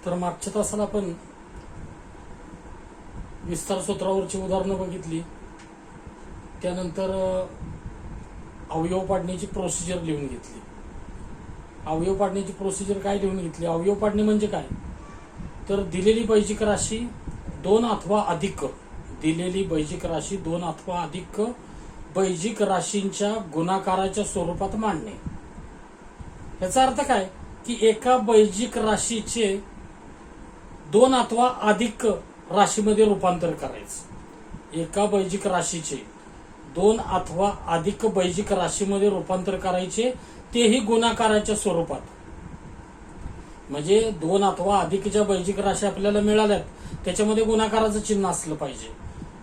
तर मागच्या तासाला आपण विस्तार सूत्रावरची उदाहरणं बघितली. त्यानंतर अवयव पाडण्याची प्रोसिजर लिहून घेतली. अवयव पाडण्याची प्रोसिजर काय लिहून घेतली? अवयव पाडणे म्हणजे काय? तर दिलेली बैजिक राशी 2 अथवा अधिक, दिलेली बैजिक राशी 2 अथवा अधिक बैजिक राशींच्या गुणाकाराच्या स्वरूपात मांडणे. याचा अर्थ काय की एका बैजिक राशीचे 2 अथवा अधिक राशीमध्ये रूपांतर करायचं. एका बैजिक राशीचे 2 अथवा अधिक बैजिक राशीमध्ये रूपांतर करायचे, तेही गुणाकाराच्या स्वरूपात. म्हणजे 2 अथवा अधिक ज्या बैजिक राशी आपल्याला मिळाल्यात त्याच्यामध्ये गुणाकाराचं चिन्ह असलं पाहिजे.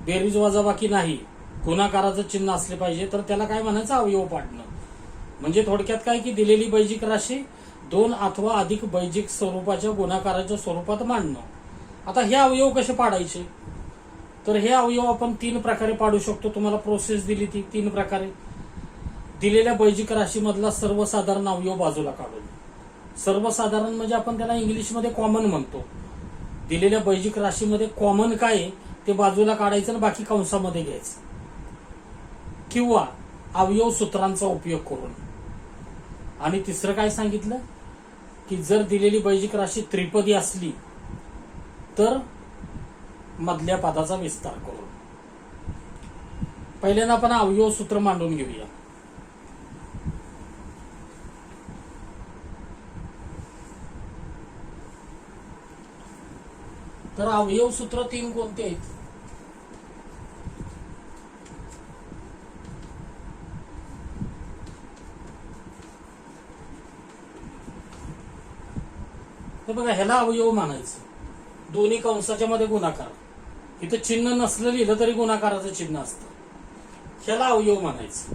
बेरीज वजाबाकी नाही, गुणाकाराचं चिन्ह असले पाहिजे. तर त्याला काय म्हणायचं? अवयव पाडणं. म्हणजे थोडक्यात काय की दिलेली बैजिक राशी 2 अथवा अधिक बैजिक स्वरूपाच्या गुणाकाराच्या स्वरूपात मांडणं. आता हे अवयव कसे पाडायचे? तर हे अवयव आपण 3 प्रकारे पाडू शकतो. तुम्हाला प्रोसेस दिली ती 3 प्रकारे. दिलेल्या बैजिक राशीमधला सर्वसाधारण अवयव बाजूला काढून, सर्वसाधारण म्हणजे आपण त्याला इंग्लिशमध्ये कॉमन म्हणतो. दिलेल्या बैजिक राशीमध्ये कॉमन काय ते बाजूला काढायचं आणि बाकी कंसामध्ये घ्यायचं. किंवा अवयव सूत्रांचा उपयोग करून. आणि तिसरं काय सांगितलं की जर दिलेली बैजिक राशी त्रिपदी असली तर मधल्या पदाचा विस्तार करून. पहिल्यांदा आपण अवयव सूत्र मांडून घेऊया. तर अवयव सूत्र 3 कोणते आहेत? तर बघा, ह्याला अवयव मानायचं. दोन्ही कंसाच्या मध्ये गुणाकार. इथं चिन्ह नसलं लिहिलं तरी गुणाकाराचं चिन्ह असतं. ह्याला अवयव मानायचं.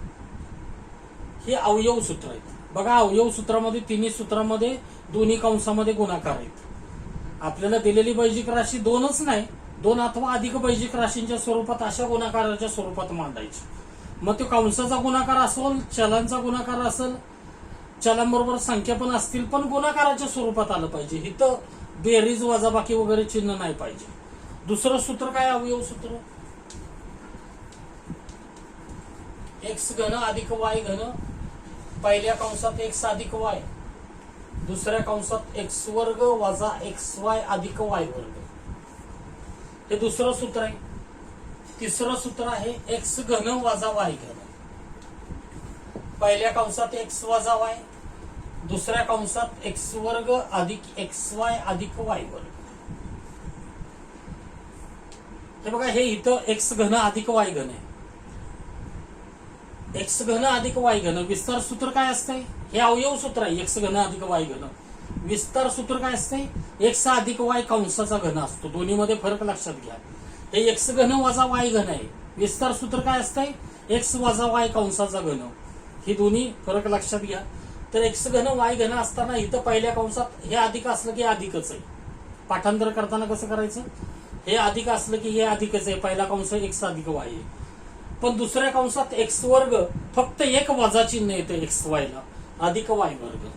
हे अवयव सूत्र आहेत. बघा, अवयव सूत्रामध्ये तिन्ही सूत्रामध्ये दोन्ही कंसामध्ये गुणाकार आहेत. आपल्याला दिलेली बैजिक राशी 2च नाही, 2 अथवा अधिक बैजिक राशींच्या स्वरूपात अशा गुणाकाराच्या स्वरूपात मांडायची. मग तो कंसाचा गुणाकार असेल, चलांचा गुणाकार असेल, चलांबरोबर संख्या पण असतील, पण गुणाकाराच्या स्वरूपात आलं पाहिजे. इथं बेरीज वजाबाकी वगैरे चिन्ह नाही पाहिजे. दुसरं सूत्र काय? अवयव सूत्र x घन अधिक y घन, पहिल्या कंसात x अधिक y, दुसऱ्या कंसात x वर्ग वजा xy अधिक y वर्ग. हे दुसरं सूत्र आहे. तिसरं सूत्र आहे x घन वजा y घन, पहिल्या कंसात x वजा y, दुसऱ्या कंसात x वर्ग अधिक xy अधिक y वर्ग. हे बघा, हे इथं x घन अधिक y घन आहे. x घन अधिक y घन विस्तार सूत्र काय असतंय? हे अवयव सूत्र आहे. x घन अधिक y घन विस्तार सूत्र काय असतंय? x अधिक y कंसाचा घन असतो. दोन्ही मध्ये फरक लक्षात घ्या. हे x घन वजा y घन आहे. विस्तार सूत्र काय असतंय? x वजा y कंसाचा घन. ही दोन्ही फरक लक्षात घ्या. तर x घन y घन असताना इथं पहिल्या कंसात हे अधिक असलं की अधिकच आहे. पाठांतर करताना कसं करायचं? हे अधिक असलं की हे अधिकच आहे. पहिला कंस x अधिक y आहे. पण दुसऱ्या कंसात x वर्ग फक्त एक वजा चिन्ह येतं xy ला, अधिक y वर्ग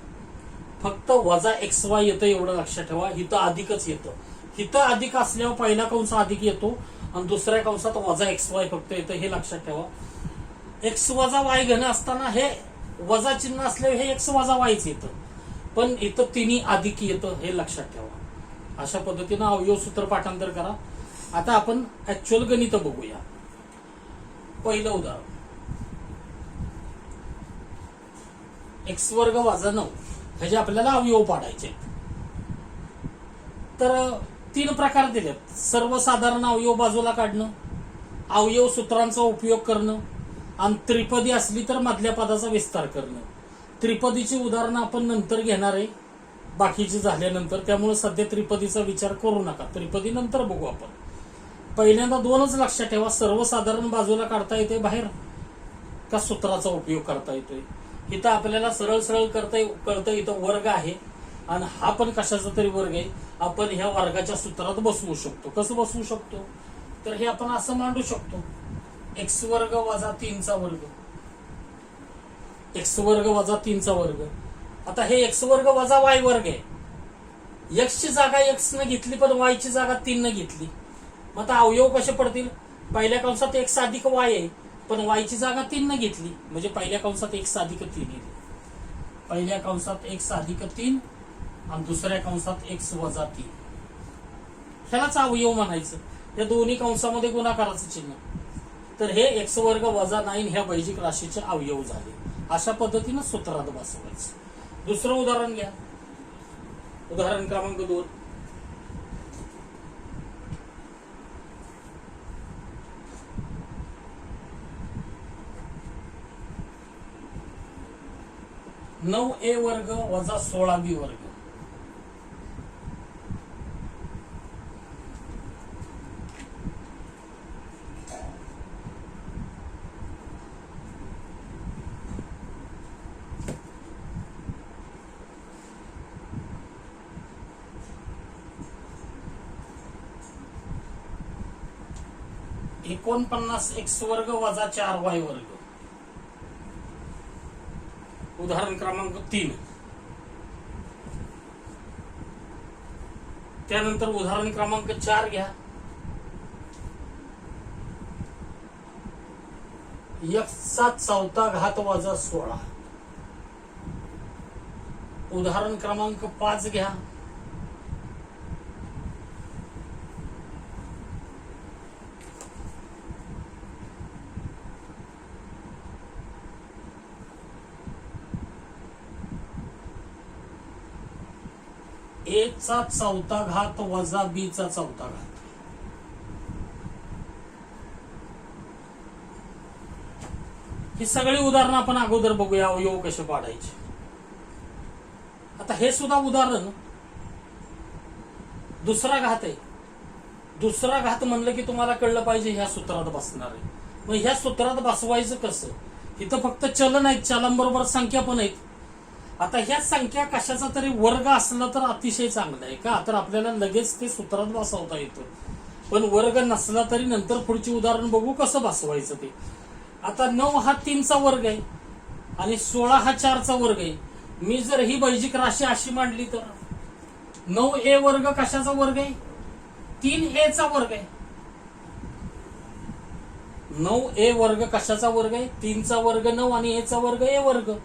फक्त वजा xy येतं, एवढं लक्षात ठेवा. इथं अधिकच येतं. इथं अधिक असल्यावर पहिला कंस अधिक येतो आणि दुसऱ्या कंसात वजा xy फक्त येतं, हे लक्षात ठेवा. x वजा y घन असताना हे वजा चिन्ह असल्यावर हे x वजा yच येतं, पण इथं तिन्ही अधिक येतं, हे लक्षात ठेवा. अशा पद्धतीनं अवयव सूत्र पाठांतर करा. आता आपण ऍक्च्युअल गणित बघूया. पहिलं उदाहरण, x वर्ग वजा 9 ह्याचे आपल्याला अवयव पाडायचे. तर 3 प्रकार दिलेत. सर्वसाधारण अवयव बाजूला काढणं, अवयव सूत्रांचा उपयोग करणं, आणि त्रिपदी असली तर मधल्या पदाचा विस्तार करणं. त्रिपदीची उदाहरणं आपण नंतर घेणार आहे, बाकीची झाल्यानंतर. त्यामुळे सध्या त्रिपदीचा विचार करू नका, त्रिपदी नंतर बघू आपण. पहिल्यांदा 2च लक्षात ठेवा. सर्वसाधारण बाजूला काढता येते बाहेर का सूत्राचा उपयोग करता येतोय? इथं आपल्याला सरळ सरळ कळतं. इथं वर्ग आहे आणि हा पण कशाचा तरी वर्ग आहे. आपण ह्या वर्गाच्या सूत्रात बसवू शकतो. कसं बसवू शकतो? तर हे आपण असं मांडू शकतो. x वर्ग वजा 3 चा वर्ग, x वर्ग वजा 3 चा वर्ग. आता हे x वर्ग वजा y वर्ग आहे. एक्स ची जागा एक्स न घेतली पण वाय ची जागा 3 न घेतली. मग आता अवयव कसे पडतील? पहिल्या कंसात एक्स अधिक वाय आहे पण वाय ची जागा 3 न घेतली म्हणजे पहिल्या कंसात एक्स अधिक 3 येईल. पहिल्या कंसात एक्स अधिक 3 आणि दुसऱ्या कंसात एक्स वजा 3. ह्यालाच अवयव म्हणायचं. या दोन्ही कंसामध्ये गुणाकाराचं चिन्ह. तर हे एक्स वर्ग वजा 9 ह्या बैजिक राशीचे अवयव झाले. अशा पद्धतीनं सूत्रात बसवायचं. दुसरं उदाहरण घ्या. उदाहरण क्रमांक 2. नऊ ए वर्ग वजा 16 बी वर्ग. एकोणपन्नास एक्स वर्ग वजा 4 वाय वर्ग. उदाहरण क्रमांक 3. त्यानंतर उदाहरण क्रमांक 4 घ्या. एक्सचा चौथा घात वजा 16. उदाहरण क्रमांक 5 घ्या. ए चा चौथा घात वजा बी चा चौथा घात. ही सगळी उदाहरणं आपण अगोदर बघूया अवयव कसे पाडायचे. आता हे सुद्धा उदाहरण दुसरा घात आहे. दुसरा घात म्हणलं की तुम्हाला कळलं पाहिजे ह्या सूत्रात बसणार आहे. मग ह्या सूत्रात बसवायचं कसं? इथं फक्त चलन आहेत, चलनाबरोबर संख्या पण आहेत. आता ह्या संख्या कशाचा तरी वर्ग असला तर अतिशय चांगलं आहे का, तर आपल्याला लगेच ते सूत्रात बसवता येतं. पण वर्ग नसला तरी नंतर पुढची उदाहरण बघू कसं बसवायचं ते. आता 9 हा 3 चा वर्ग आहे आणि 16 हा 4 चा वर्ग आहे. मी जर ही बैजिक राशी अशी मांडली तर 9 ए वर्ग कशाचा वर्ग आहे? 3 ए चा वर्ग आहे. 9 ए वर्ग कशाचा वर्ग आहे? 3 चा वर्ग 9 आणि ए चा वर्ग ए वर्ग.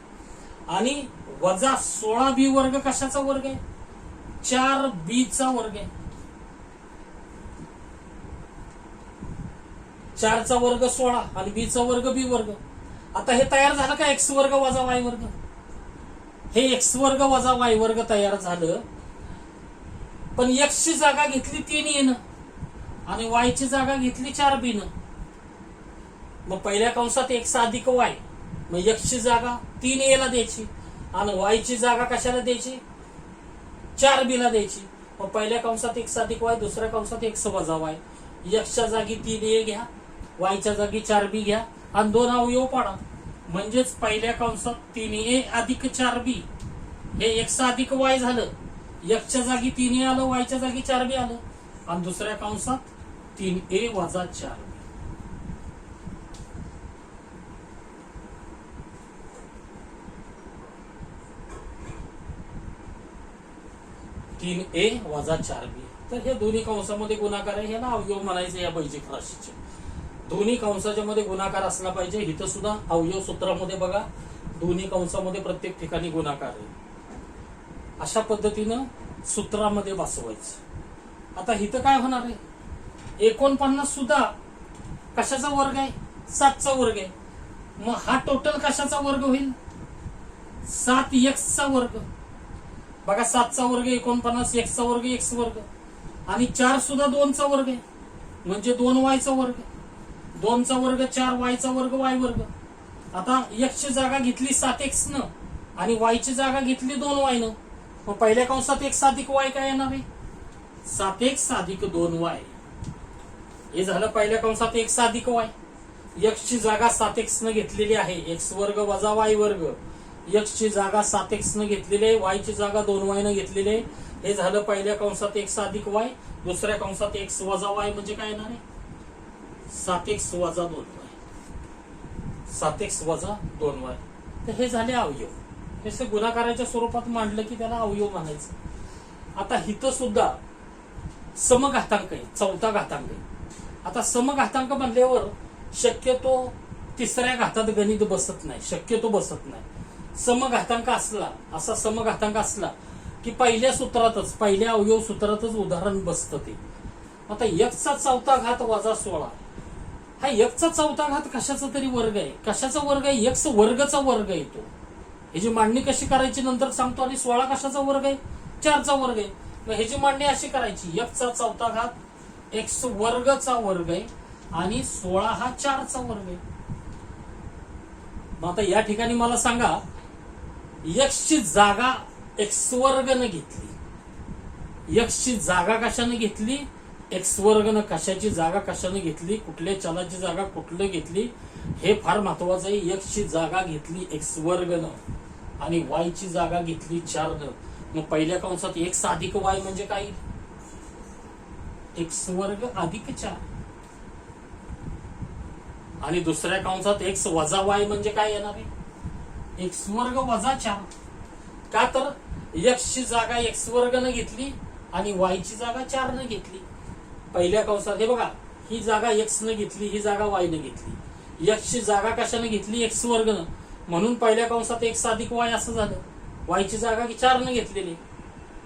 आणि वजा 16 बी वर्ग कशाचा वर्ग आहे? 4 बी चा वर्ग आहे. 4 चा वर्ग 16 आणि बी चा वर्ग बी वर्ग. आता हे तयार झालं का एक्स वर्ग वजा वाय वर्ग? हे एक्स वर्ग वजा वाय वर्ग तयार झालं. पण एक्स ची जागा घेतली 3 येणं आणि वाय ची जागा घेतली 4 बी न. मग पहिल्या कंसात एक्स अधिक वाय, मग एक्स ची जागा 3 ए ला द्यायची आणि वाय ची जागा कशाला द्यायची? 4 बी ला द्यायची. मग पहिल्या कंसात एक्स अधिक वाय, दुसऱ्या कंसात एक्स वजा वाय. एक्सच्या जागी 3 ए घ्या, वायच्या जागी 4 बी घ्या आणि 2 अवयव पाडा. म्हणजेच पहिल्या कंसात 3 ए अधिक 4 बी हे एक्स अधिक वाय झालं. एक्सच्या जागी 3 ए आलं, वायच्या जागी 4 बी आलं आणि दुसऱ्या कंसात 3 ए वजा 4 बी. 3 ए वजा 4 बी. तर हे दोन्ही कंसामध्ये गुणाकार आहे. ह्याला अवयव म्हणायचं या बैजिक राशीचे. दोन्ही कंसाच्या मध्ये गुणाकार असला पाहिजे. इथं सुद्धा अवयव सूत्रामध्ये बघा दोन्ही कंसामध्ये प्रत्येक ठिकाणी गुणाकार आहे. अशा पद्धतीनं सूत्रामध्ये बसवायचं. आता इथं काय होणार आहे? 49 सुद्धा कशाचा वर्ग आहे? 7 चा वर्ग आहे. मग हा टोटल कशाचा वर्ग होईल? 7 एक्स चा वर्ग. बघा 7 चा वर्ग 49, एक्स चा वर्ग एक्स वर्ग आणि 4 सुद्धा 2 चा वर्ग आहे म्हणजे 2 वाय चा वर्ग. 2 चा वर्ग 4 वाय चा वर्ग वाय वर्ग. आता एक्स ची जागा घेतली 7 एक्स न आणि वाय ची जागा घेतली 2 वाय न. मग पहिल्या कंसात एक्स अधिक वाय काय येणार आहे? 7 एक्स अधिक 2 वाय. हे झालं पहिल्या कंसात एक्स अधिक वाय. एक्स ची जागा 7 एक्स न घेतलेली आहे, एक्स वर्ग वजा वाय वर्ग. एक्स ची जागा 7 एक्स न घेतलेली आहे, वाय ची जागा 2 वाय न घेतलेली आहे. हे झालं पहिल्या कंसात एक्स अधिक वाय. दुसऱ्या कंसात एक्स वजा वाय म्हणजे काय येणार आहे? 7 एक्स वजा 2 वाय. 7 एक्स वजा 2 वाय. तर हे झाले अवयव. हे गुणाकाराच्या स्वरूपात मांडलं की त्याला अवयव म्हणायचं. आता इथं सुद्धा समघातांक आहे, चौथा घातांक आहे. आता समघातांक म्हणल्यावर शक्यतो तिसऱ्या घातात गणित बसत नाही, शक्यतो बसत नाही. समघातांक असला, असा समघातांक असला की पहिल्या सूत्रातच, पहिल्या अवयव सूत्रातच उदाहरण बसतं ते. आता एकचा चौथा घात वजा 16, हा एकचा चौथा घात कशाचा तरी वर्ग आहे. कशाचा वर्ग आहे? एक्स वर्गचा वर्ग आहे तो. ह्याची मांडणी कशी करायची नंतर सांगतो. आणि 16 कशाचा वर्ग आहे? 4चा वर्ग आहे. मग ह्याची मांडणी अशी करायची, एक्सचा चौथा घात एक्स वर्गचा वर्ग आहे आणि 16 हा 4चा वर्ग आहे. मग आता या ठिकाणी मला सांगा, एक्सची जागा एक्स वर्गनं घेतली. एक्सची जागा कशाने घेतली? एक्स वर्गनं. कशाची जागा कशाने घेतली? कुठल्या चलाची जागा कुठलं घेतली हे फार महत्वाचं आहे. एक्सची जागा घेतली एक्स वर्गनं आणि वायची जागा घेतली 4नं. मग पहिल्या कंसात एक्स अधिक वाय म्हणजे काय? एक्स वर्ग अधिक 4. आणि दुसऱ्या कंसात एक्स वजा वाय म्हणजे काय येणार आहे? एक्स वर्ग वजा 4. का तर एक्सची जागा एक्स वर्गनं घेतली आणि वायची जागा 4नं घेतली. पहिल्या कंसात हे बघा, ही जागा एक्स न घेतली, ही जागा वाय न घेतली. एक्सची जागा कशाने घेतली? एक्स वर्गनं. म्हणून पहिल्या कंसात एक्स अधिक वाय असं झालं. वायची जागा 4नं घेतलेली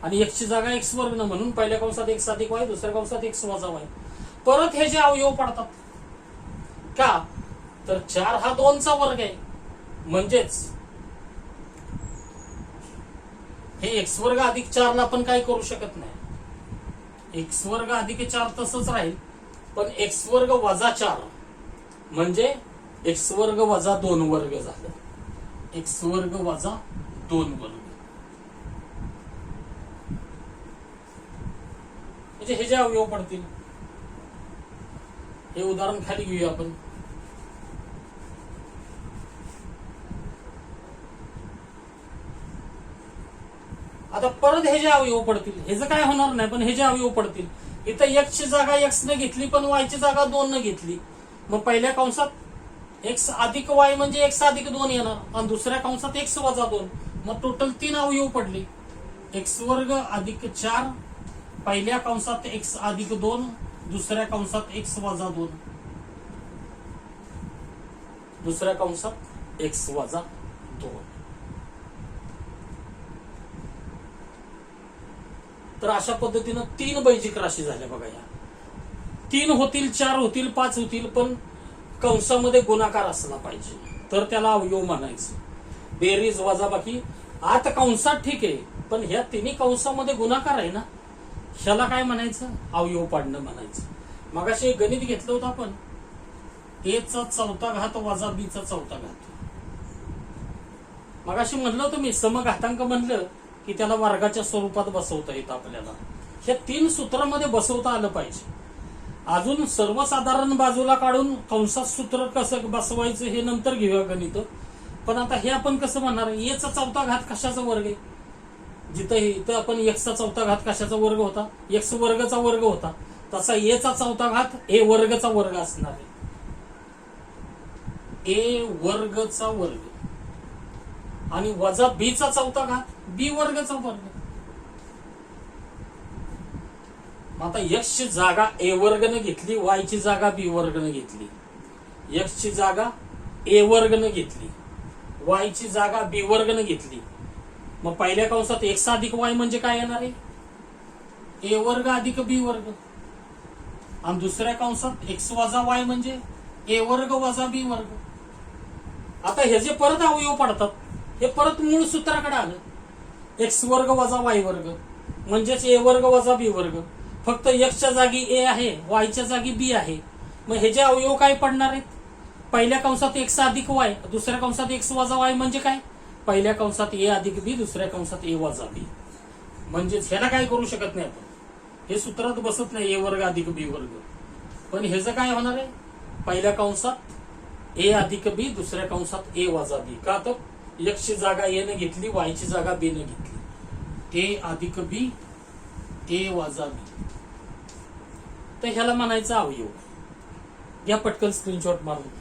आणि एक्सची जागा एक्स वर्गनं, म्हणून पहिल्या कंसात एक्स अधिक वाय, दुसऱ्या कंसात एक्स वजा वाय. परत हे जे अवयव पडतात का, तर 4 हा 2चा वर्ग आहे. म्हणजेच हे एक्स वर्ग अधिक 4ला आपण काय करू शकत नाही. एक्स वर्ग अधिक 4 तसंच राहील, पण एक्स वर्ग वजा 4 म्हणजे एक्स वर्ग वजा 2 वर्ग झालं. एक्स वर्ग वजा 2 वर्ग. म्हणजे हे जे अवयव पडतील, हे उदाहरण खाली घेऊया आपण. आता परत हे जे अवयव पडतील, हे जे काय होणार नाही, पण हे जे अवयव पडतील, इथं एक्सची जागा एक्स न घेतली पण वायची जागा 2 न घेतली. मग पहिल्या कंसात एक्स अधिक वाय म्हणजे एक्स अधिक 2 येणार आणि दुसऱ्या कंसात एक्स वजा 2. मग टोटल 3 अवयव पडले. एक्स वर्ग अधिक 4, पहिल्या कंसात एक्स अधिक 2, दुसऱ्या कंसात एक्स वजा 2, दुसऱ्या कंसात एक्स वजा 2. तर अशा पद्धतीनं 3 बैजिक राशी झाल्या बघा. या 3 होतील, 4 होतील, 5 होतील, पण कंसामध्ये गुणाकार असला पाहिजे तर त्याला अवयव म्हणायचं. बेरीज वजाबाकी आता कंसात ठीक आहे, पण ह्या तिन्ही कंसामध्ये गुणाकार आहे ना, ह्याला काय म्हणायचं? अवयव पाडणं म्हणायचं. मगाशी एक गणित घेतलं होतं आपण, ए चा चौथा घात वजा बी चा चौथा घात. मगाशी म्हणलं होतं मी, समघातांक म्हणलं की त्याला वर्गाच्या स्वरूपात बसवता येतं आपल्याला. ह्या 3 सूत्रामध्ये बसवता आलं पाहिजे. अजून सर्वसाधारण बाजूला काढून कंसात सूत्र कसं बसवायचं हे नंतर घेऊया गणित. पण आता हे आपण कसं म्हणणार? ए चा चौथा घात कशाचा वर्ग आहे? जिथं इथं आपण एक्सचा चौथा घात कशाचा वर्ग होता? एक्स वर्गचा वर्ग होता. तसा ए चा चौथा घात ए वर्गचा वर्ग असणार आहे. ए वर्गचा वर्ग आणि वजा बी चा चौथा घात बी वर्गचा वर्ग. आता एक्स ची जागा ए वर्गनं घेतली, वाय ची जागा बी वर्गनं घेतली. एक्स ची जागा ए वर्गनं घेतली, वाय ची जागा बी वर्गनं घेतली. मग पहिल्या कंसात एक्स अधिक वाय म्हणजे काय येणार आहे? ए वर्ग अधिक बी वर्ग. आणि दुसऱ्या कंसात एक्स वजा वाय म्हणजे ए वर्ग वजा बी वर्ग. आता हे जे परत अवयव पडतात, हे परत मूळ सूत्राकडे आलं. एक्स वर्ग वजा वाय वर्ग म्हणजेच ए वर्ग वजा बी वर्ग. फक्त एक्सच्या जागी ए आहे, वायच्या जागी बी आहे. मग हे जे अवयव काय पडणार आहेत? पहिल्या कंसात एक्स अधिक वाय, दुसऱ्या कंसात एक्स वजा वाय म्हणजे काय? पहिल्या कंसात ए अधिक बी, दुसऱ्या कंसात ए वजा बी. म्हणजेच ह्याला काय करू शकत नाही आपण, हे सूत्रात बसत नाही ए वर्ग अधिक बी वर्ग. पण ह्याचं काय होणार आहे? पहिल्या कंसात ए अधिक बी, दुसऱ्या कंसात ए वजा बी. का तर एक्सची जागा ए न घेतली, वायची जागा बी न घेतली. ए अधिक बी, ए वजा बी. तर ह्याला म्हणायचं अवयव. घ्या पटकन स्क्रीनशॉट मारून.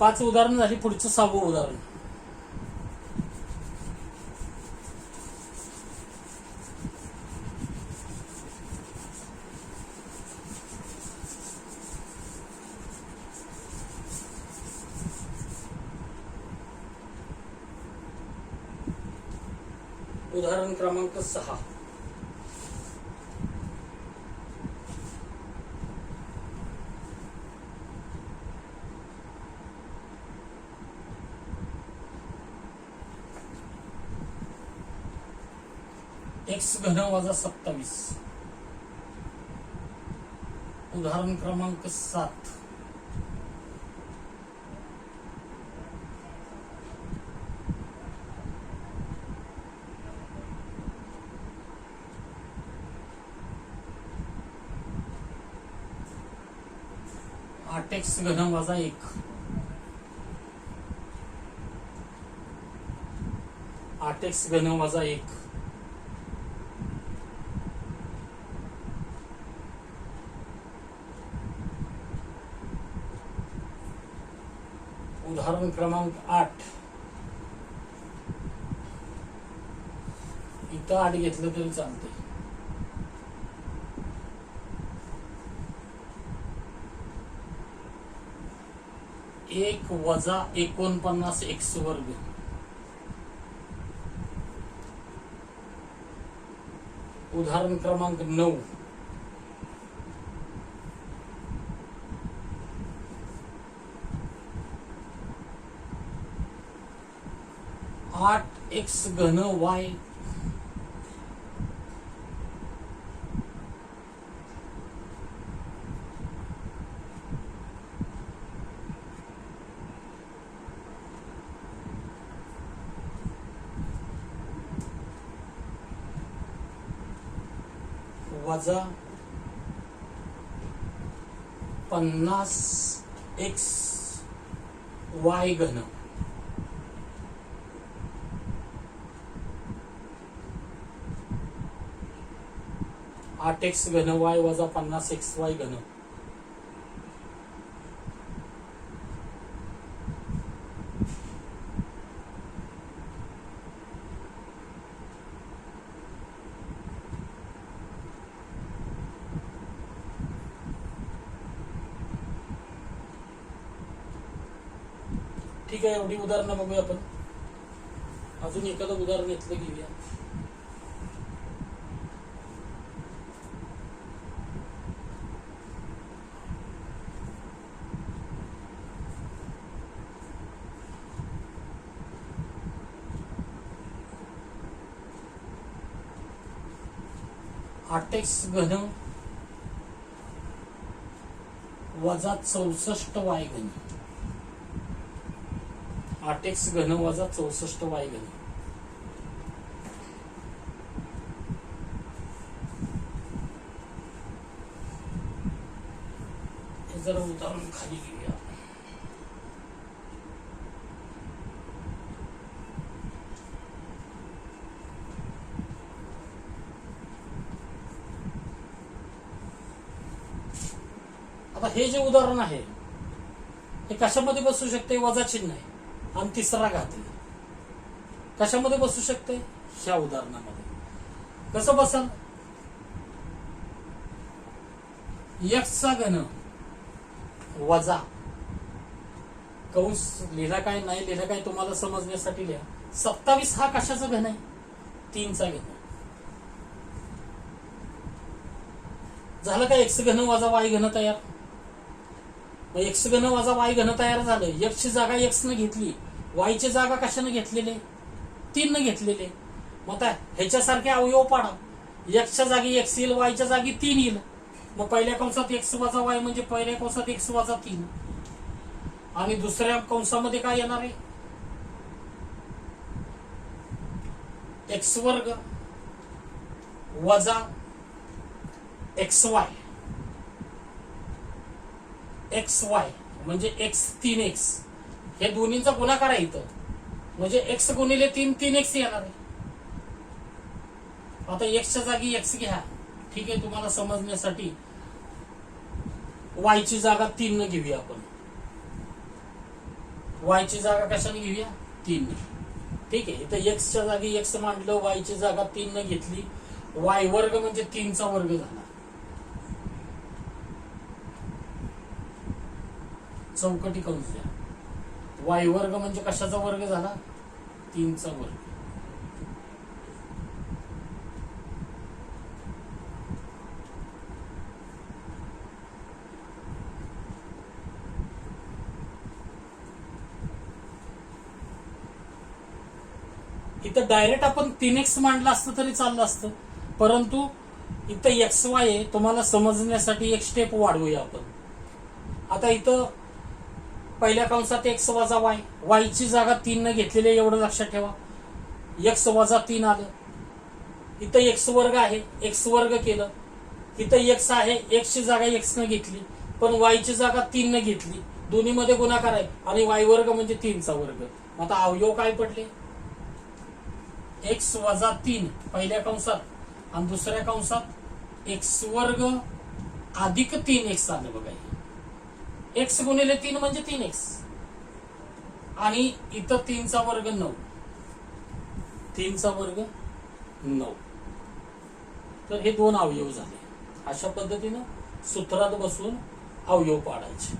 5 उदाहरण झाली. पुढचं 6वं उदाहरण. उदाहरण क्रमांक 6. एक्स घन वजा 27. उदाहरण क्रमांक 7. एक्स घन वजा 1. 8x घन वजा 1. उदाहरण क्रमांक 8. इथं 8 घेतलं तरी चालतंय. एक वजा 49 एक्स वर्ग. उदाहरण क्रमांक 9. 8x घन y. वजा 50x y घन. आठ एक्स घन वाय वजा 50x y घन. ठीक आहे, एवढी उदाहरणं बघूया आपण. अजून एखादं उदाहरण घेतलं घेऊया. आठ एक्स घन वजा 64 वाय घन. 8x घन वजा 64 वाय घन. हे जरा उदाहरण खाली घेऊया. आता हे जे उदाहरण आहे हे कशामध्ये बसू शकते? वजा चिन्ह आहे आणि तिसरा घात आहे. कशामध्ये बसू शकते? ह्या उदाहरणामध्ये. कसं बसल? एक्सचा घन वजा कंस लिहिला काय नाही लिहिला काय तुम्हाला समजण्यासाठी लिहा. 27 हा कशाचा घन आहे? 3चा घन. झालं का एक्स घन वजा वाय घन तयार? एक्स घन वजा वाय घन तयार झालं. एक्स ची जागा एक्स न घेतली, वाय ची जागा कशाने घेतलेले? 3 न घेतलेले. मग ह्याच्यासारखे अवयव पाडा. एक्सच्या जागी एक्स येईल, वायच्या जागी 3 येईल. मग पहिल्या कंसात एक्स वजा वाय म्हणजे पहिल्या कंसात एक्स वजा 3 आणि दुसऱ्या कंसामध्ये काय येणार आहे? एक्स वर्ग वजा एक्स वाय. एक्स वाय म्हणजे एक्स 3x. हे दोन्हींचा गुणाकार आहे इथं, म्हणजे एक्स गुणिले 3 3x येणार आहे. आता एक्सच्या जागी एक्स घ्या. ठीक आहे, तुम्हाला समजण्यासाठी वायची जागा 3 न घेऊया आपण. वायची जागा कशाने घेऊया 3. ठीक आहे, इथं एक्सच्या जागी एक्स मांडलं, वायची जागा 3 घेतली. वाय वर्ग म्हणजे 3चा वर्ग झाला. चौकटी कंस द्या. वाय वर्ग म्हणजे कशाचा वर्ग झाला 3चा वर्ग. इथं डायरेक्ट आपण 3x मांडलं असतं तरी चाललं असतं, परंतु इथं एक्स वाय आहे. तुम्हाला समजण्यासाठी एक स्टेप वाढवूया आपण. आता इथं पहिल्या कंसात एक्स वजा वाय, वायची जागा 3 घेतलेली आहे एवढं लक्षात ठेवा. एक्स वजा 3 आलं. इथं एक्स वर्ग आहे, एक्स वर्ग केलं. इथं एक्स आहे, एक्सची जागा एक्स न घेतली, पण वायची जागा 3 घेतली. दोन्हीमध्ये गुणाकार आहे आणि वाय वर्ग म्हणजे 3चा वर्ग. आता अवयव काय पडले एक्स वजा 3 पहिल्या कंसात आणि दुसऱ्या कंसात एक्स वर्ग अधिक 3x आलं बघा. एक्स गुणिले 3 म्हणजे 3x आणि इथं 3चा वर्ग 9. 3चा वर्ग 9. तर हे 2 अवयव झाले. अशा पद्धतीनं सूत्रात बसून अवयव पाडायचे.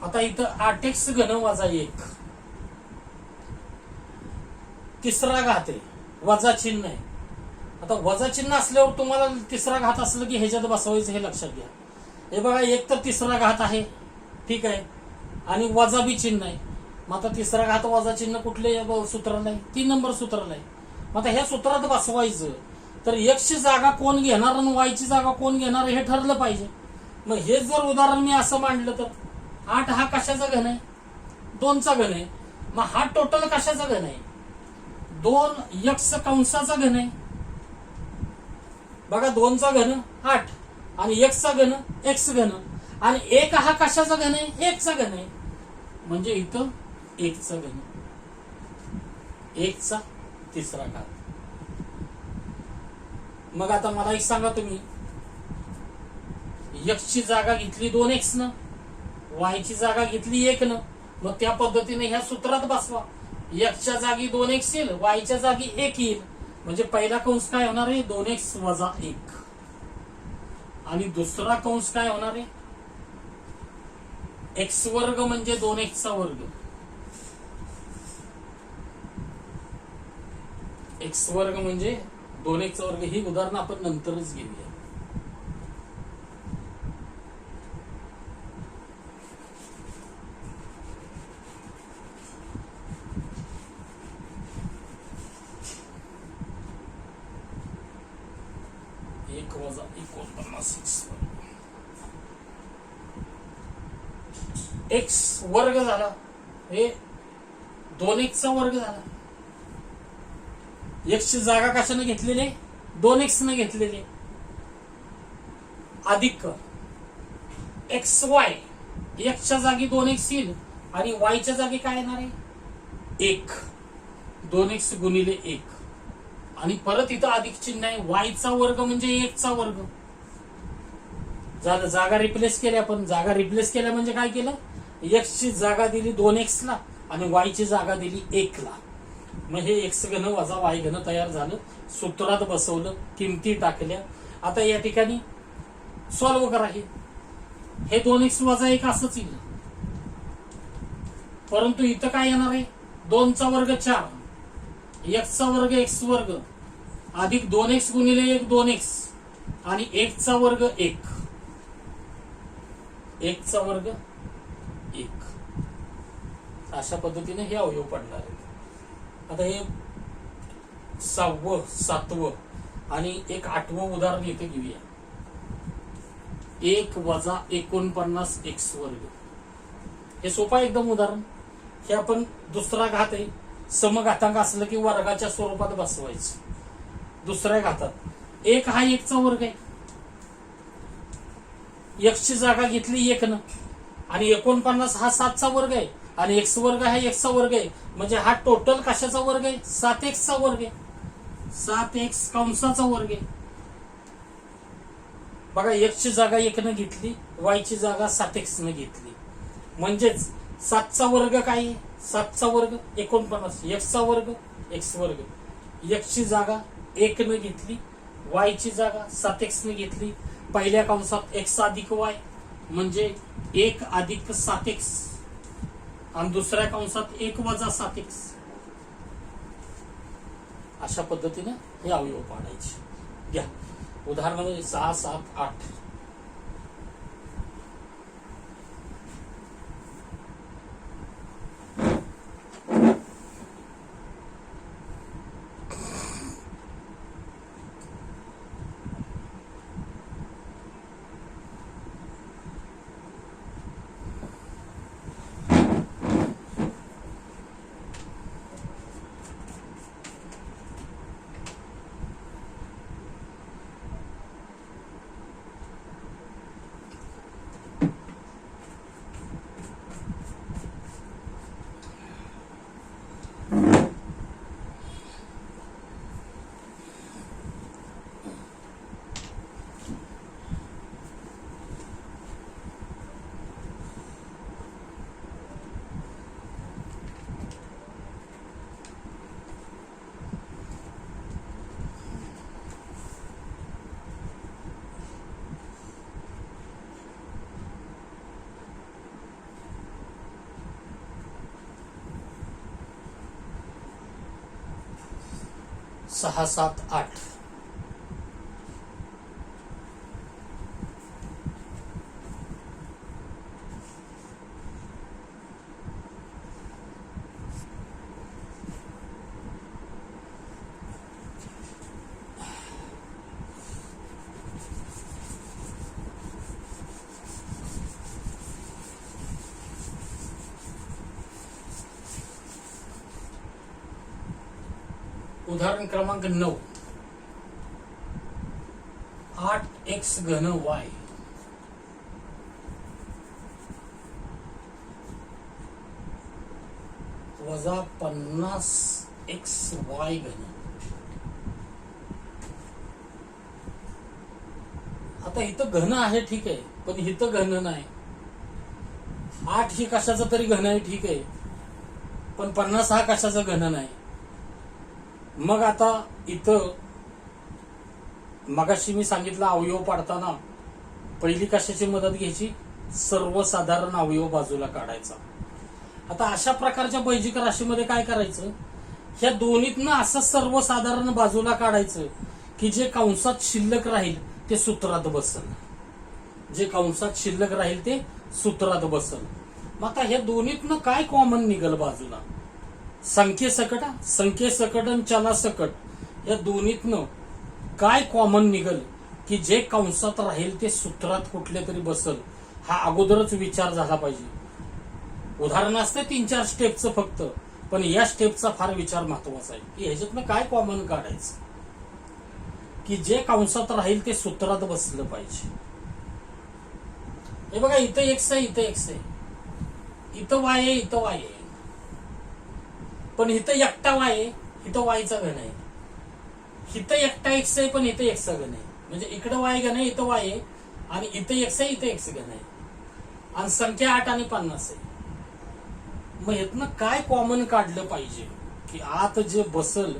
आता इथं 8x घन वजा 1 तिसरा घात आहे, वजा चिन्ह आहे. आता वजा चिन्ह असल्यावर तुम्हाला तिसरा घात असलं की ह्याच्यात बसवायचं हे लक्षात घ्या. हे बघा, एक तर तिसरा घात आहे, ठीक आहे, आणि वजा बी चिन्ह आहे. मग आता तिसरा घात वजा चिन्ह कुठले सूत्राला आहे 3 नंबर सूत्राला आहे. मग आता ह्या सूत्रात बसवायचं तर एक्सची जागा कोण घेणार आणि वायची जागा कोण घेणार हे ठरलं पाहिजे. मग हे जर उदाहरण मी असं मांडलं तर 8 हा कशाचा घन आहे 2चा घन आहे. मग हा टोटल कशाचा घन आहे 2 एक्स कंसाचा घन आहे. बघा 2चा घन 8 आणि एक्सचा घन एक्स घन आणि 1 हा कशाचा घन आहे 1चा घन आहे. म्हणजे इथं 1चा घन, 1चा तिसरा घात. मग आता मला एक सांगा तुम्ही, एक्सची जागा घेतली 2x न, वायची जागा घेतली 1 न. मग त्या पद्धतीने ह्या सूत्रात बसवा. एक्सच्या जागी 2x येईल, वायच्या जागी 1 येईल. म्हणजे पहिला कंस काय होणार आहे 2x वजा 1 आणि दुसरा कंस काय होणार आहे एक्स वर्ग म्हणजे 2x वर्ग. एक्स वर्ग म्हणजे 2x वर्ग. ही उदाहरण आपण नंतरच घेऊया. वजा 49 एक्स वर्ग झाला, हे 2x वर्ग झाला. एक्सची जागा कशाने घेतलेली 2x ने घेतलेली, अधिक एक्स वाय, एक्सच्या जागी 2x येईल आणि वायच्या जागी काय येणार आहे 1. 2x गुणिले 1 आणि परत इथं अधिक चिन्ह आहे. वायचा वर्ग म्हणजे 1चा वर्ग झालं. जागा रिप्लेस केल्या आपण. जागा रिप्लेस केल्या म्हणजे काय केलं एक्सची जागा दिली 2x ला आणि वायची जागा दिली 1 ला. मग हे एक्स घन वजा वाय घन तयार झालं. सूत्रात बसवलं, किमती टाकल्या. आता या ठिकाणी सॉल्व्ह करा. हे 2x वजा 1 असंच येईल, परंतु इथं काय येणार आहे 2चा वर्ग 4, एक्सचा वर्ग एक्स वर्ग अधिक 2x गुणिले 1 2x आणि 1चा वर्ग 1, 1चा वर्ग 1. अशा पद्धतीने हे अवयव पडणार आहेत. आता हे 6वं 7वं आणि एक 8वं उदाहरण इथे घेऊया. 1 वजा 49 एक्स वर्ग. हे सोपा एकदम उदाहरण. हे आपण दुसरा घात आहे, समघातांक असलं की वर्गाच्या स्वरूपात बसवायचं. दुसऱ्या घातात 1 हा 1चा वर्ग आहे, एक्सची जागा घेतली 1 न आणि 49 हा 7चा वर्ग आहे आणि एक्स वर्ग हा 1चा वर्ग आहे. म्हणजे हा टोटल कशाचा वर्ग आहे 7x वर्ग आहे. 7x कंसाचा वर्ग आहे. बघा एक्सची जागा 1 घेतली, वायची जागा 7x घेतली. म्हणजेच 7चा वर्ग काय? 7चा वर्ग 49, एक्सचा वर्ग एक्स वर्ग. एक्सची जागा 1 घेतली, वायची जागा 7x घेतली. पहिल्या कंसात x अधिक y म्हणजे 1 अधिक 7x आणि दुसऱ्या कंसात 1 वजा 7x. अशा पद्धतीने हे अवयव पाडायचे. घ्या उदाहरणामध्ये 6, 7, 8. सहा, 7, 8. उदाहरण क्रमांक 9. 8x घन y वजा 50xy घन. आता इथं घन आहे ठीक आहे, पण इथं घन नाही. 8 ही कशाचा तरी घन आहे ठीक आहे, पण 50 हा कशाचा घन नाही. मग आता इथं मगाशी मी सांगितलं अवयव पाडताना पहिली कशाची मदत घ्यायची? सर्वसाधारण अवयव बाजूला काढायचा. आता अशा प्रकारच्या बैजिक राशीमध्ये काय करायचं? ह्या दोन्हीतनं असं सर्वसाधारण बाजूला काढायचं की जे कंसात शिल्लक राहील ते सूत्रात बसल. जे कंसात शिल्लक राहील ते सूत्रात बसल. मग आता ह्या दोन्हीतनं काय कॉमन निघल बाजूला? संख्येसकट आणि चलासकट या दोन्हीतनं काय कॉमन निघल की जे कंसात राहील ते सूत्रात कुठले तरी बसल. हा अगोदरच विचार झाला पाहिजे. उदाहरण असते 3-4 स्टेपचं फक्त, पण या स्टेपचा फार विचार महत्वाचा आहे की ह्याच्यातनं काय कॉमन काढायचं की जे कंसात राहील ते सूत्रात बसलं पाहिजे. हे बघा इथं x आहे, इथं x आहे, इथं y आहे, इथं y आहे, पण इथं एकटा y आहे, इथं वायचा घन आहे. इथं एकटा x आहे, पण इथं x चा घन आहे. म्हणजे इकडं y घन आहे, इथं y आहे, आणि इथं x आहे, इथं x घन आहे, आणि संख्या 8 आणि 50 आहे. मग ह्यातनं काय कॉमन काढलं पाहिजे की आत जे बसल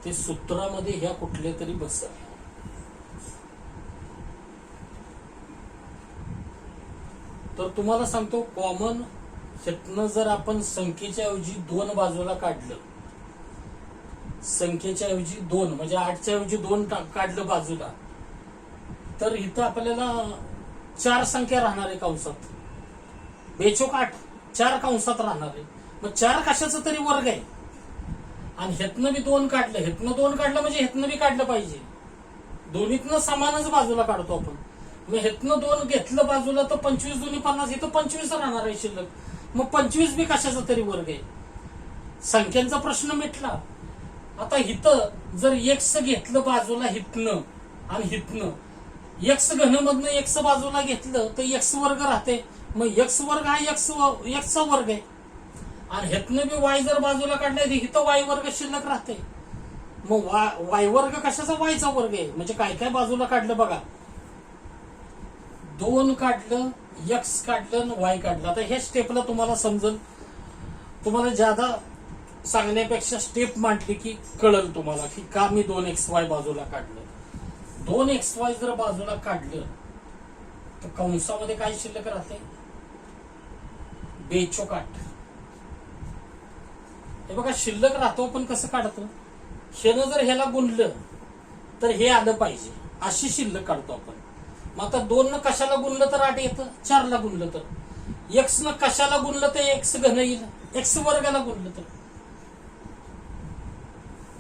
ते सूत्रामध्ये ह्या कुठले तरी बसल. तर तुम्हाला सांगतो कॉमन ह्यातनं जर आपण संख्येच्या ऐवजी 2 बाजूला काढलं, संख्येच्या ऐवजी 2 म्हणजे 8च्या ऐवजी 2 काढलं बाजूला, तर इथं आपल्याला 4 संख्या राहणार आहे कंसात. बेचोक 8 4 कंसात राहणार आहे. मग 4 कशाचा तरी वर्ग आहे, आणि ह्यातनं बी 2 काढलं, ह्यातनं 2 काढलं म्हणजे ह्यातनं बी काढलं पाहिजे. दोन्हीतनं समानच बाजूला काढतो आपण. मग ह्यातनं 2 घेतलं बाजूला तर 25 2 50, इथं 25 राहणार आहे शिल्लक. मग 25 बी कशाचा तरी वर्ग आहे. संख्यांचा प्रश्न मिटला. आता इथं जर x घेतलं बाजूला हितनं आणि हितनं, x घन मधनं x बाजूला घेतलं तर x वर्ग राहते. मग x वर्ग हा x चा वर्ग आहे, आणि ह्यातनं बी y जर बाजूला काढला तर इथं y वर्ग शिल्लक राहते. मग y वर्ग कशाचा? y चा वर्ग आहे. म्हणजे काय काय बाजूला काढलं बघा. 2 काढलं, एक्स काढलं आणि वाय काढलं. आता हे स्टेपला तुम्हाला समजल, तुम्हाला ज्यादा सांगण्यापेक्षा स्टेप मांडली की कळल तुम्हाला की का मी 2xy बाजूला काढलं. 2xy जर बाजूला काढलं तर कंसामध्ये काय शिल्लक राहते? बेचोक 8. हे बघा शिल्लक राहतो, पण कसं काढतो? शेनं जर ह्याला गुणलं तर हे आलं पाहिजे, अशी शिल्लक काढतो आपण. मग आता 2 न कशाला गुणलं तर 8 येतं, 4 ला गुणलं तर. एक्स न कशाला गुणलं तर एक्स घन येईल, एक्स वर्गाला गुणलं तर.